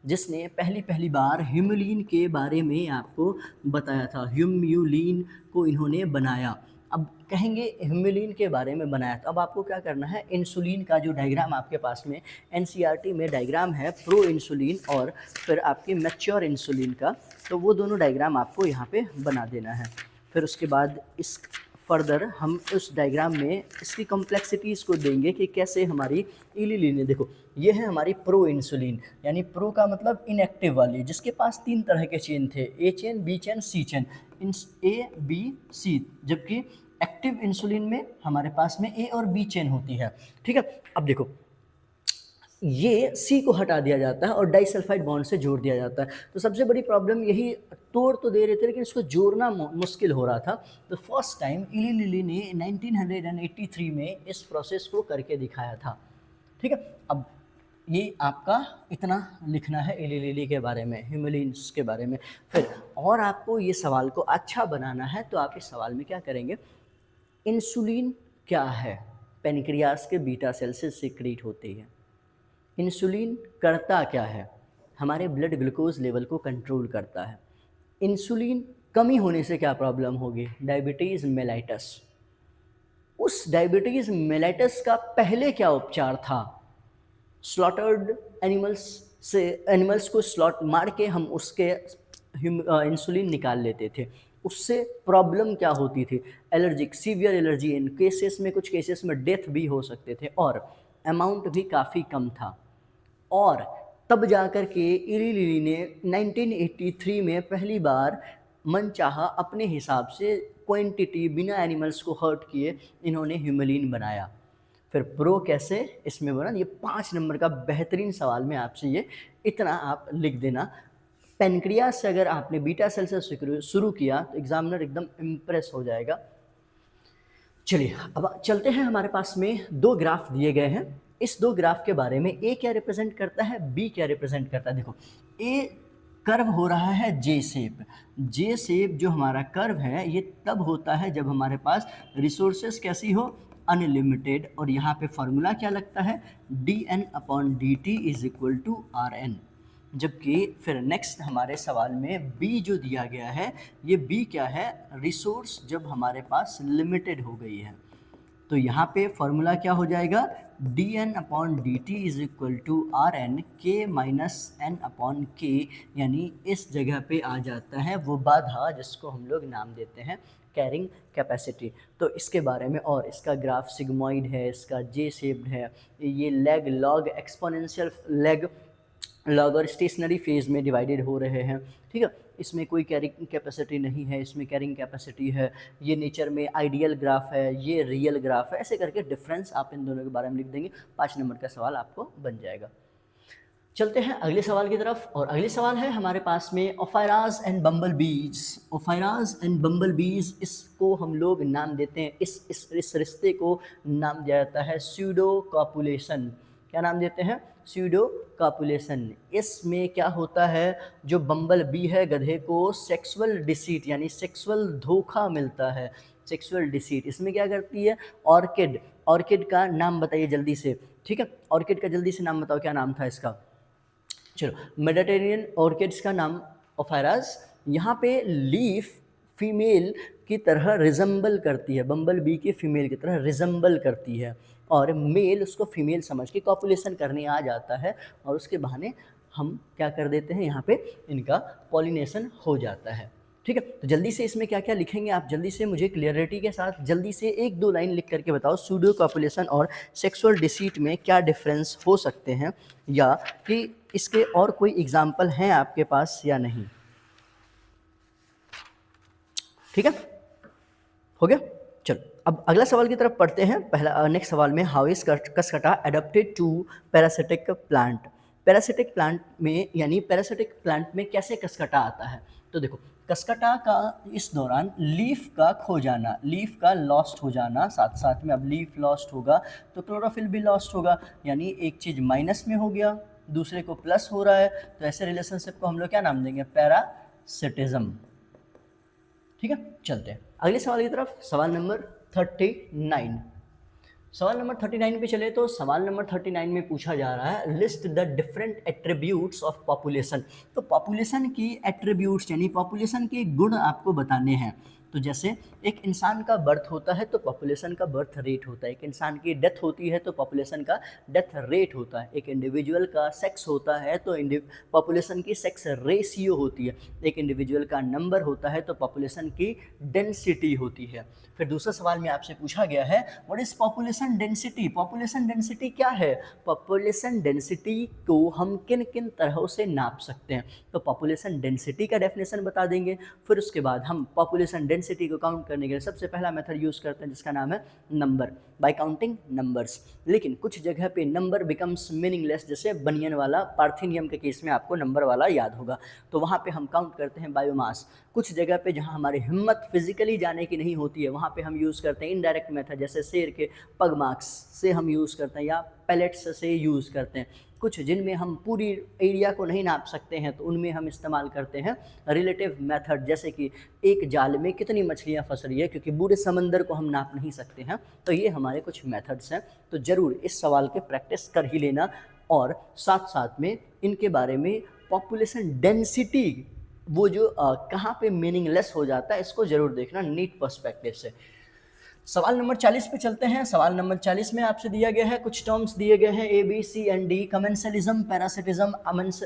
जिसने पहली बार ह्यूमुलिन के बारे में आपको बताया था। ह्यूम्यूलिन को इन्होंने बनाया। अब कहेंगे ह्यूमुलिन के बारे में बनाया, तो अब आपको क्या करना है, इंसुलिन का जो डायग्राम आपके पास में NCERT में डायग्राम है प्रो इंसुलिन और फिर आपके मैच्योर इंसुलिन का, तो वो दोनों डायग्राम आपको यहाँ पे बना देना है। फिर उसके बाद इस फर्दर हम उस डायग्राम में इसकी कॉम्प्लेक्सिटीज़ को देंगे कि कैसे हमारी इलिलिन, देखो ये है हमारी प्रो इंसुलिन, यानी प्रो का मतलब इनएक्टिव वाली, जिसके पास 3 तरह के चेन थे, A chain, B chain, C chain, A B C, जबकि एक्टिव इंसुलिन में हमारे पास में A और B चेन होती है, ठीक है। अब देखो ये C को हटा दिया जाता है और डाइसल्फाइड बॉन्ड से जोड़ दिया जाता है। तो सबसे बड़ी प्रॉब्लम यही, तोड़ तो दे रहे थे लेकिन इसको जोड़ना मुश्किल हो रहा था। तो फर्स्ट टाइम इली लिली ने 1983 में इस प्रोसेस को करके दिखाया था, ठीक है। अब ये आपका इतना लिखना है इली लिली के बारे में, ह्यूमुलिन्स के बारे में। फिर और आपको ये सवाल को अच्छा बनाना है तो आप इस सवाल में क्या करेंगे, इंसुलिन क्या है, पेनक्रियास के बीटा सेल से सिक्रीट होती है। इंसुलिन करता क्या है, हमारे ब्लड ग्लूकोज लेवल को कंट्रोल करता है। इंसुलिन कमी होने से क्या प्रॉब्लम होगी, डायबिटीज़ मेलाइटस। उस डायबिटीज़ मेलाइटस का पहले क्या उपचार था, स्लॉटर्ड एनिमल्स से, एनिमल्स को स्लॉट मार के हम उसके इंसुलिन निकाल लेते थे। उससे प्रॉब्लम क्या होती थी, एलर्जिक, सीवियर एलर्जी, इन केसेस में कुछ केसेस में डेथ भी हो सकते थे और अमाउंट भी काफ़ी कम था। और तब जाकर के इली लिली ने 1983 में पहली बार मनचाहा अपने हिसाब से क्वांटिटी बिना एनिमल्स को हर्ट किए इन्होंने ह्यूमुलिन बनाया। फिर प्रो कैसे इसमें बना, ये 5 नंबर का बेहतरीन सवाल में आपसे ये इतना आप लिख देना। पेनक्रियास से अगर आपने बीटा सेल से शुरू किया तो एग्जामिनर एकदम इम्प्रेस हो जाएगा। चलिए अब चलते हैं, हमारे पास में 2 ग्राफ दिए गए हैं। इस 2 ग्राफ के बारे में ए क्या रिप्रेजेंट करता है, बी क्या रिप्रेजेंट करता है। देखो ए कर्व हो रहा है जे शेप। जे शेप जो हमारा कर्व है ये तब होता है जब हमारे पास रिसोर्सेस कैसी हो, अनलिमिटेड। और यहाँ पे फॉर्मूला क्या लगता है, dN/dt = RN। जबकि फिर नेक्स्ट हमारे सवाल में बी जो दिया गया है, ये बी क्या है, रिसोर्स जब हमारे पास लिमिटेड हो गई है। तो यहाँ पे फॉर्मूला क्या हो जाएगा, D N upon D T is equal to R N K minus N upon K, यानी इस जगह पे आ जाता है वो बाधा जिसको हम लोग नाम देते हैं कैरिंग कैपेसिटी। तो इसके बारे में, और इसका ग्राफ सिग्मॉइड है, इसका जे शेप्ड है, ये leg log exponential leg log और स्टेशनरी फेज में डिवाइडेड हो रहे हैं, ठीक है। इसमें कोई कैरिंग कैपेसिटी नहीं है, इसमें कैरिंग कैपेसिटी है। ये नेचर में आइडियल ग्राफ है, ये रियल ग्राफ है, ऐसे करके डिफरेंस आप इन दोनों के बारे में लिख देंगे, 5 नंबर का सवाल आपको बन जाएगा। चलते हैं अगले सवाल की तरफ, और अगले सवाल है हमारे पास में ओफायराज एंड बम्बल बीज। ओफायराज एंड बम्बल बीज, इसको हम लोग नाम देते हैं, इस रिश्ते को नाम दिया जाता है स्यूडो कॉपुलेशन। क्या नाम देते हैं, स्यूडो कॉपुलेशन। इसमें क्या होता है, जो बम्बल बी है गधे को सेक्सुअल डिसीट यानी सेक्सुअल धोखा मिलता है, सेक्सुअल डिसीट। इसमें क्या करती है, ऑर्किड, ऑर्किड का नाम बताइए जल्दी से, ठीक है, ऑर्किड का जल्दी से नाम बताओ, क्या नाम था इसका, चलो मेडिटेरेनियन ऑर्किड्स का नाम ओफायराज। यहाँ पे लीफ फीमेल की तरह रिजम्बल करती है, बम्बल बी के फीमेल की तरह रिजम्बल करती है, और मेल उसको फीमेल समझ के कॉपुलेशन करने आ जाता है, और उसके बहाने हम क्या कर देते हैं, यहाँ पे इनका पॉलिनेशन हो जाता है, ठीक है। तो जल्दी से इसमें क्या क्या लिखेंगे आप, जल्दी से मुझे क्लियरिटी के साथ जल्दी से 1-2 लाइन लिख करके बताओ, सूडो कॉपुलेशन और सेक्सुअल डिसीट में क्या डिफरेंस हो सकते हैं, या कि इसके और कोई एग्जाम्पल हैं आपके पास या नहीं, ठीक है, हो गया। चलो अब अगला सवाल की तरफ पढ़ते हैं। पहला नेक्स्ट सवाल में, how is Cuscuta adapted to parasitic plant. Parasitic plant में, यानी पैरासिटिक प्लांट में कैसे कसकटा आता है, तो देखो कसकटा का इस दौरान लीफ का खो जाना, लीफ का लॉस्ट हो जाना, साथ साथ में अब लीफ लॉस्ट होगा तो क्लोरोफिल भी लॉस्ट होगा, यानी एक चीज़ माइनस में हो गया, दूसरे को प्लस हो रहा है, तो ऐसे रिलेशनशिप को हम लोग क्या नाम देंगे, पैरासिटिज्म, ठीक है। चलते हैं अगले सवाल की तरफ, सवाल नंबर 39। सवाल नंबर 39 पे चले तो सवाल नंबर 39 में पूछा जा रहा है, list the different attributes of population. तो पॉपुलेशन की एट्रीब्यूट्स यानी पॉपुलेशन के गुण आपको बताने हैं। तो जैसे एक इंसान का बर्थ होता है तो पॉपुलेशन का बर्थ रेट होता है, एक इंसान की डेथ होती है तो पॉपुलेशन का डेथ रेट होता है, एक इंडिविजुअल का सेक्स होता है तो पॉपुलेशन की सेक्स रेशियो होती है, एक इंडिविजुअल का नंबर होता है तो पॉपुलेशन की डेंसिटी होती है। फिर दूसरा सवाल में आपसे पूछा गया है, what is population density. Population density क्या है, पॉपुलेशन डेंसिटी को हम किन किन तरहों से नाप सकते हैं, तो पॉपुलेशन डेंसिटी का डेफिनेशन बता देंगे। फिर उसके बाद हम पॉपुलेशन डेंसिटी को काउंट करने के लिए सबसे पहला मेथड यूज़ करते हैं जिसका नाम है नंबर, बाय काउंटिंग नंबर्स। लेकिन कुछ जगह पे नंबर बिकम्स मीनिंगलेस, जैसे बनियन वाला पार्थिनियम के केस में आपको नंबर वाला याद होगा, तो वहाँ पे हम काउंट करते हैं बायोमास। कुछ जगह पे जहाँ हमारी हिम्मत फिजिकली जाने की नहीं होती है वहाँ पे हम यूज़ करते हैं इनडायरेक्ट मेथड, जैसे शेर के पग मार्क्स से हम यूज़ करते हैं या पैलेट्स से यूज़ करते हैं। कुछ जिनमें हम पूरी एरिया को नहीं नाप सकते हैं तो उनमें हम इस्तेमाल करते हैं रिलेटिव मेथड, जैसे कि एक जाल में कितनी मछलियाँ फंस रही है, क्योंकि पूरे समंदर को हम नाप नहीं सकते हैं। तो ये हमारे कुछ मेथड्स हैं, तो ज़रूर इस सवाल के प्रैक्टिस कर ही लेना, और साथ साथ में इनके बारे में पॉपुलेशन डेंसिटी वो जो कहाँ पे मीनिंगलेस हो जाता है इसको ज़रूर देखना नीट पर्सपेक्टिव से। सवाल नंबर 40 पे चलते हैं। सवाल नंबर 40 में आपसे दिया गया है, कुछ टर्म्स दिए गए हैं ABCD, commensalism, parasitism,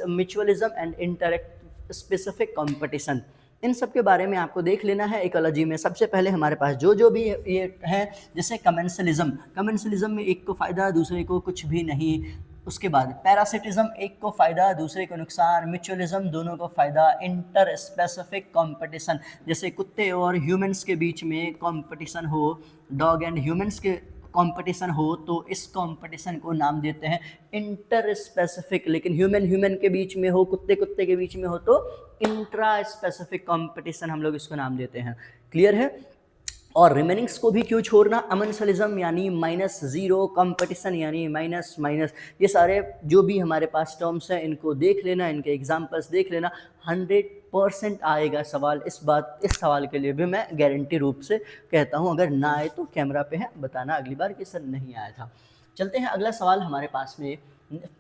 mutualism and interact specific competition. इन सब के बारे में आपको देख लेना है इकोलॉजी में। सबसे पहले हमारे पास जो भी ये है, जैसे कमेंसलिज्म में एक को फ़ायदा दूसरे को कुछ भी नहीं। उसके बाद पैरासिटिज्म, एक को फ़ायदा दूसरे को नुकसान। म्यूचुअलिज्म, दोनों को फ़ायदा। इंटर स्पेसिफिक कंपटीशन, जैसे कुत्ते और ह्यूमंस के बीच में कंपटीशन हो, डॉग एंड ह्यूमंस के कंपटीशन हो, तो इस कंपटीशन को नाम देते हैं इंटर स्पेसिफिक। लेकिन ह्यूमन के बीच में हो, कुत्ते के बीच में हो तो इंट्रा स्पेसिफिक कंपटीशन हम लोग इसको नाम देते हैं। क्लियर है। और रिमेनिंग्स को भी क्यों छोड़ना, अमेंसलिज्म यानी -0, कंपटीशन यानी माइनस, ये सारे जो भी हमारे पास टर्म्स हैं इनको देख लेना, इनके एग्जांपल्स देख लेना। 100% आएगा सवाल। इस सवाल के लिए भी मैं गारंटी रूप से कहता हूं, अगर ना आए तो कैमरा पे है बताना अगली बार कि सर नहीं आया था। चलते हैं अगला सवाल हमारे पास में।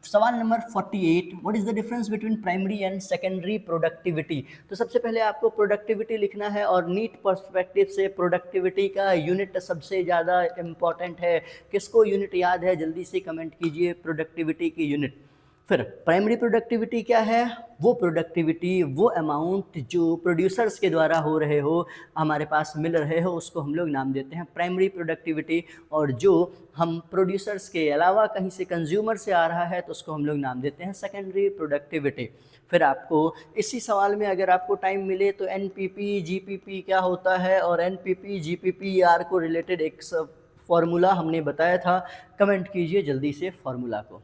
सवाल number 48, what is the difference between primary and secondary productivity. तो सबसे पहले आपको प्रोडक्टिविटी लिखना है और नीट पर्सपेक्टिव से प्रोडक्टिविटी का यूनिट सबसे ज़्यादा इम्पॉर्टेंट है। किसको यूनिट याद है जल्दी से कमेंट कीजिए, प्रोडक्टिविटी की यूनिट। फिर प्राइमरी प्रोडक्टिविटी क्या है, वो प्रोडक्टिविटी, वो अमाउंट जो प्रोड्यूसर्स के द्वारा हो रहे हो, हमारे पास मिल रहे हो, उसको हम लोग नाम देते हैं प्राइमरी प्रोडक्टिविटी। और जो हम प्रोड्यूसर्स के अलावा कहीं से कंज्यूमर से आ रहा है तो उसको हम लोग नाम देते हैं सेकेंडरी प्रोडक्टिविटी। फिर आपको इसी सवाल में अगर आपको टाइम मिले तो एनपीपी जीपीपी क्या होता है और एनपीपी जीपीपी आर को रिलेटेड एक फॉर्मूला हमने बताया था, कमेंट कीजिए जल्दी से फॉर्मूला को।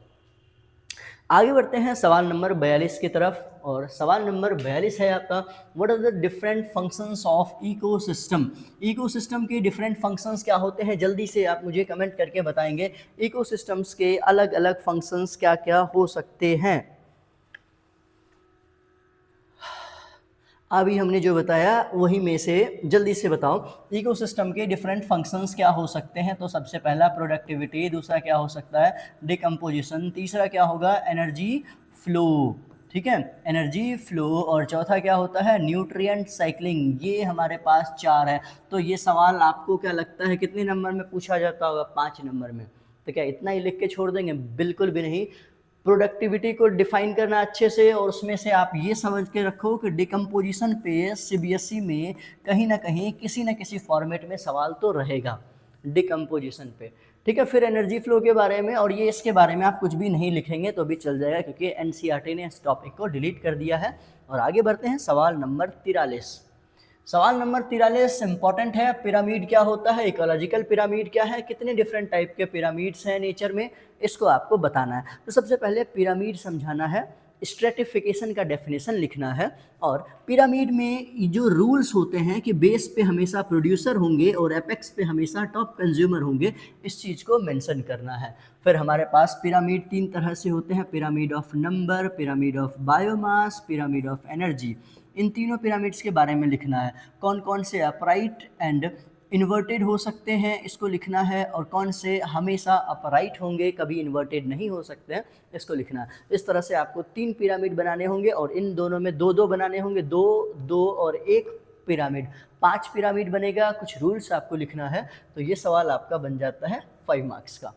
आगे बढ़ते हैं सवाल नंबर 42 की तरफ। और सवाल नंबर 42 है आपका, what are the different functions of ecosystem. Ecosystem के डिफरेंट फंक्शंस क्या होते हैं, जल्दी से आप मुझे कमेंट करके बताएंगे इकोसिस्टम्स के अलग अलग फंक्शंस क्या क्या हो सकते हैं। अभी हमने जो बताया वही में से जल्दी से बताओ इकोसिस्टम के डिफरेंट फंक्शंस क्या हो सकते हैं। तो सबसे पहला प्रोडक्टिविटी, दूसरा क्या हो सकता है डिकम्पोजिशन, तीसरा क्या होगा एनर्जी फ्लो, ठीक है एनर्जी फ्लो, और चौथा क्या होता है न्यूट्रिएंट साइक्लिंग। ये हमारे पास 4 है। तो ये सवाल आपको क्या लगता है कितने नंबर में पूछा जाता होगा, 5 नंबर में। तो क्या इतना ही लिख के छोड़ देंगे, बिल्कुल भी नहीं। प्रोडक्टिविटी को डिफाइन करना अच्छे से, और उसमें से आप ये समझ के रखो कि डिकम्पोजिशन पे सीबीएसई में कहीं ना कहीं किसी न किसी फॉर्मेट में सवाल तो रहेगा डिकम्पोजिशन पे, ठीक है। फिर एनर्जी फ्लो के बारे में, और ये इसके बारे में आप कुछ भी नहीं लिखेंगे तो भी चल जाएगा क्योंकि एनसीईआरटी ने इस टॉपिक को डिलीट कर दिया है। और आगे बढ़ते हैं सवाल नंबर 43। सवाल नंबर 43 इंपॉर्टेंट है। पिरामिड क्या होता है, इकोलॉजिकल पिरामिड क्या है, कितने डिफरेंट टाइप के पिरामिड्स हैं नेचर में, इसको आपको बताना है। तो सबसे पहले पिरामिड समझाना है, स्ट्रेटिफिकेशन का डेफिनेशन लिखना है, और पिरामिड में जो रूल्स होते हैं कि बेस पे हमेशा प्रोड्यूसर होंगे और एपेक्स पे हमेशा टॉप कंज्यूमर होंगे, इस चीज़ को मेंशन करना है। फिर हमारे पास पिरामिड 3 तरह से होते हैं, pyramid of number, pyramid of biomass, pyramid of energy. इन तीनों पिरामिड्स के बारे में लिखना है, कौन कौन से अपराइट एंड इन्वर्टेड हो सकते हैं इसको लिखना है, और कौन से हमेशा अपराइट होंगे कभी इन्वर्टेड नहीं हो सकते हैं इसको लिखना है। इस तरह से आपको 3 पिरामिड बनाने होंगे और इन दोनों में 2-2 बनाने होंगे, 2-2 और 1 पिरामिड, 5 पिरामिड बनेगा। कुछ रूल्स आपको लिखना है, तो ये सवाल आपका बन जाता है 5 मार्क्स का।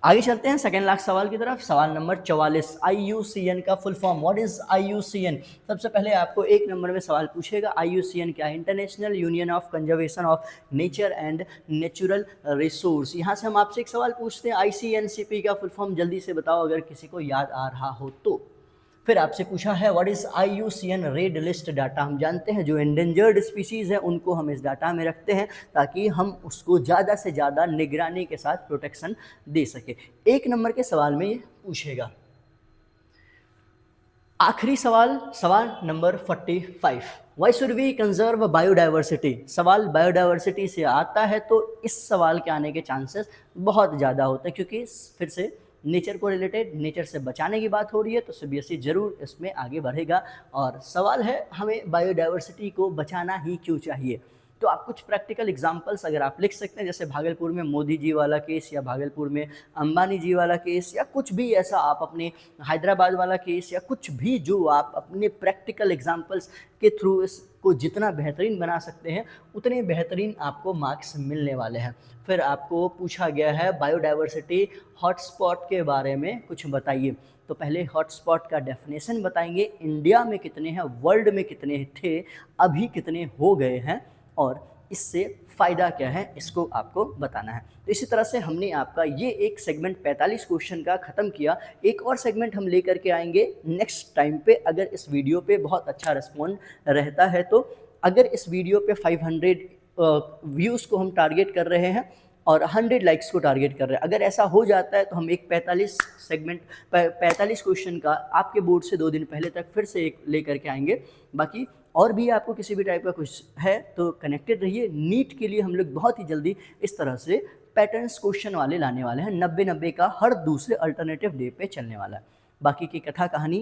आगे चलते हैं सेकेंड लास्ट सवाल की तरफ। सवाल नंबर 44, IUCN का full form, what is IUCN। सबसे पहले आपको 1 नंबर में सवाल पूछेगा IUCN क्या है, international union of conservation of nature and natural resource. यहाँ से हम आपसे एक सवाल पूछते हैं ICNCP का फुल फॉर्म जल्दी से बताओ अगर किसी को याद आ रहा हो तो। फिर आपसे पूछा है what is IUCN red list data. हम जानते हैं जो एंडेंजर्ड स्पीसीज़ हैं उनको हम इस डाटा में रखते हैं ताकि हम उसको ज़्यादा से ज़्यादा निगरानी के साथ प्रोटेक्शन दे सके। 1 नंबर के सवाल में ये पूछेगा। आखिरी सवाल, सवाल number 45, why should we conserve biodiversity. सवाल बायोडाइवर्सिटी से आता है तो इस सवाल के आने के चांसेस बहुत ज़्यादा होते हैं क्योंकि फिर से नेचर को रिलेटेड, नेचर से बचाने की बात हो रही है तो सीबीएसई जरूर इसमें आगे बढ़ेगा। और सवाल है हमें बायोडाइवर्सिटी को बचाना ही क्यों चाहिए। तो आप कुछ प्रैक्टिकल एग्जांपल्स अगर आप लिख सकते हैं, जैसे भागलपुर में मोदी जी वाला केस, या भागलपुर में अंबानी जी वाला केस, या कुछ भी ऐसा आप अपने हैदराबाद वाला केस, या कुछ भी जो आप अपने प्रैक्टिकल एग्जांपल्स के थ्रू इसको जितना बेहतरीन बना सकते हैं उतने बेहतरीन आपको मार्क्स मिलने वाले हैं। फिर आपको पूछा गया है बायोडाइवर्सिटी हॉटस्पॉट के बारे में कुछ बताइए। तो पहले हॉटस्पॉट का डेफिनेशन बताएंगे, इंडिया में कितने हैं, वर्ल्ड में कितने थे, अभी कितने हो गए हैं, और इससे फ़ायदा क्या है इसको आपको बताना है। तो इसी तरह से हमने आपका ये एक सेगमेंट 45 क्वेश्चन का ख़त्म किया। एक और सेगमेंट हम लेकर के आएंगे नेक्स्ट टाइम पे, अगर इस वीडियो पे बहुत अच्छा रिस्पॉन्स रहता है तो। अगर इस वीडियो पे 500 व्यूज़ को हम टारगेट कर रहे हैं और 100 लाइक्स को टारगेट कर रहे हैं, अगर ऐसा हो जाता है तो हम एक 45 क्वेश्चन का आपके बोर्ड से 2 दिन पहले तक फिर से एक लेकर के आएंगे। बाकी और भी आपको किसी भी टाइप का कुछ है तो कनेक्टेड रहिए। नीट के लिए हम लोग बहुत ही जल्दी इस तरह से पैटर्न्स क्वेश्चन वाले लाने वाले हैं, 90-90 का हर दूसरे अल्टरनेटिव डे पे चलने वाला है। बाकी की कथा कहानी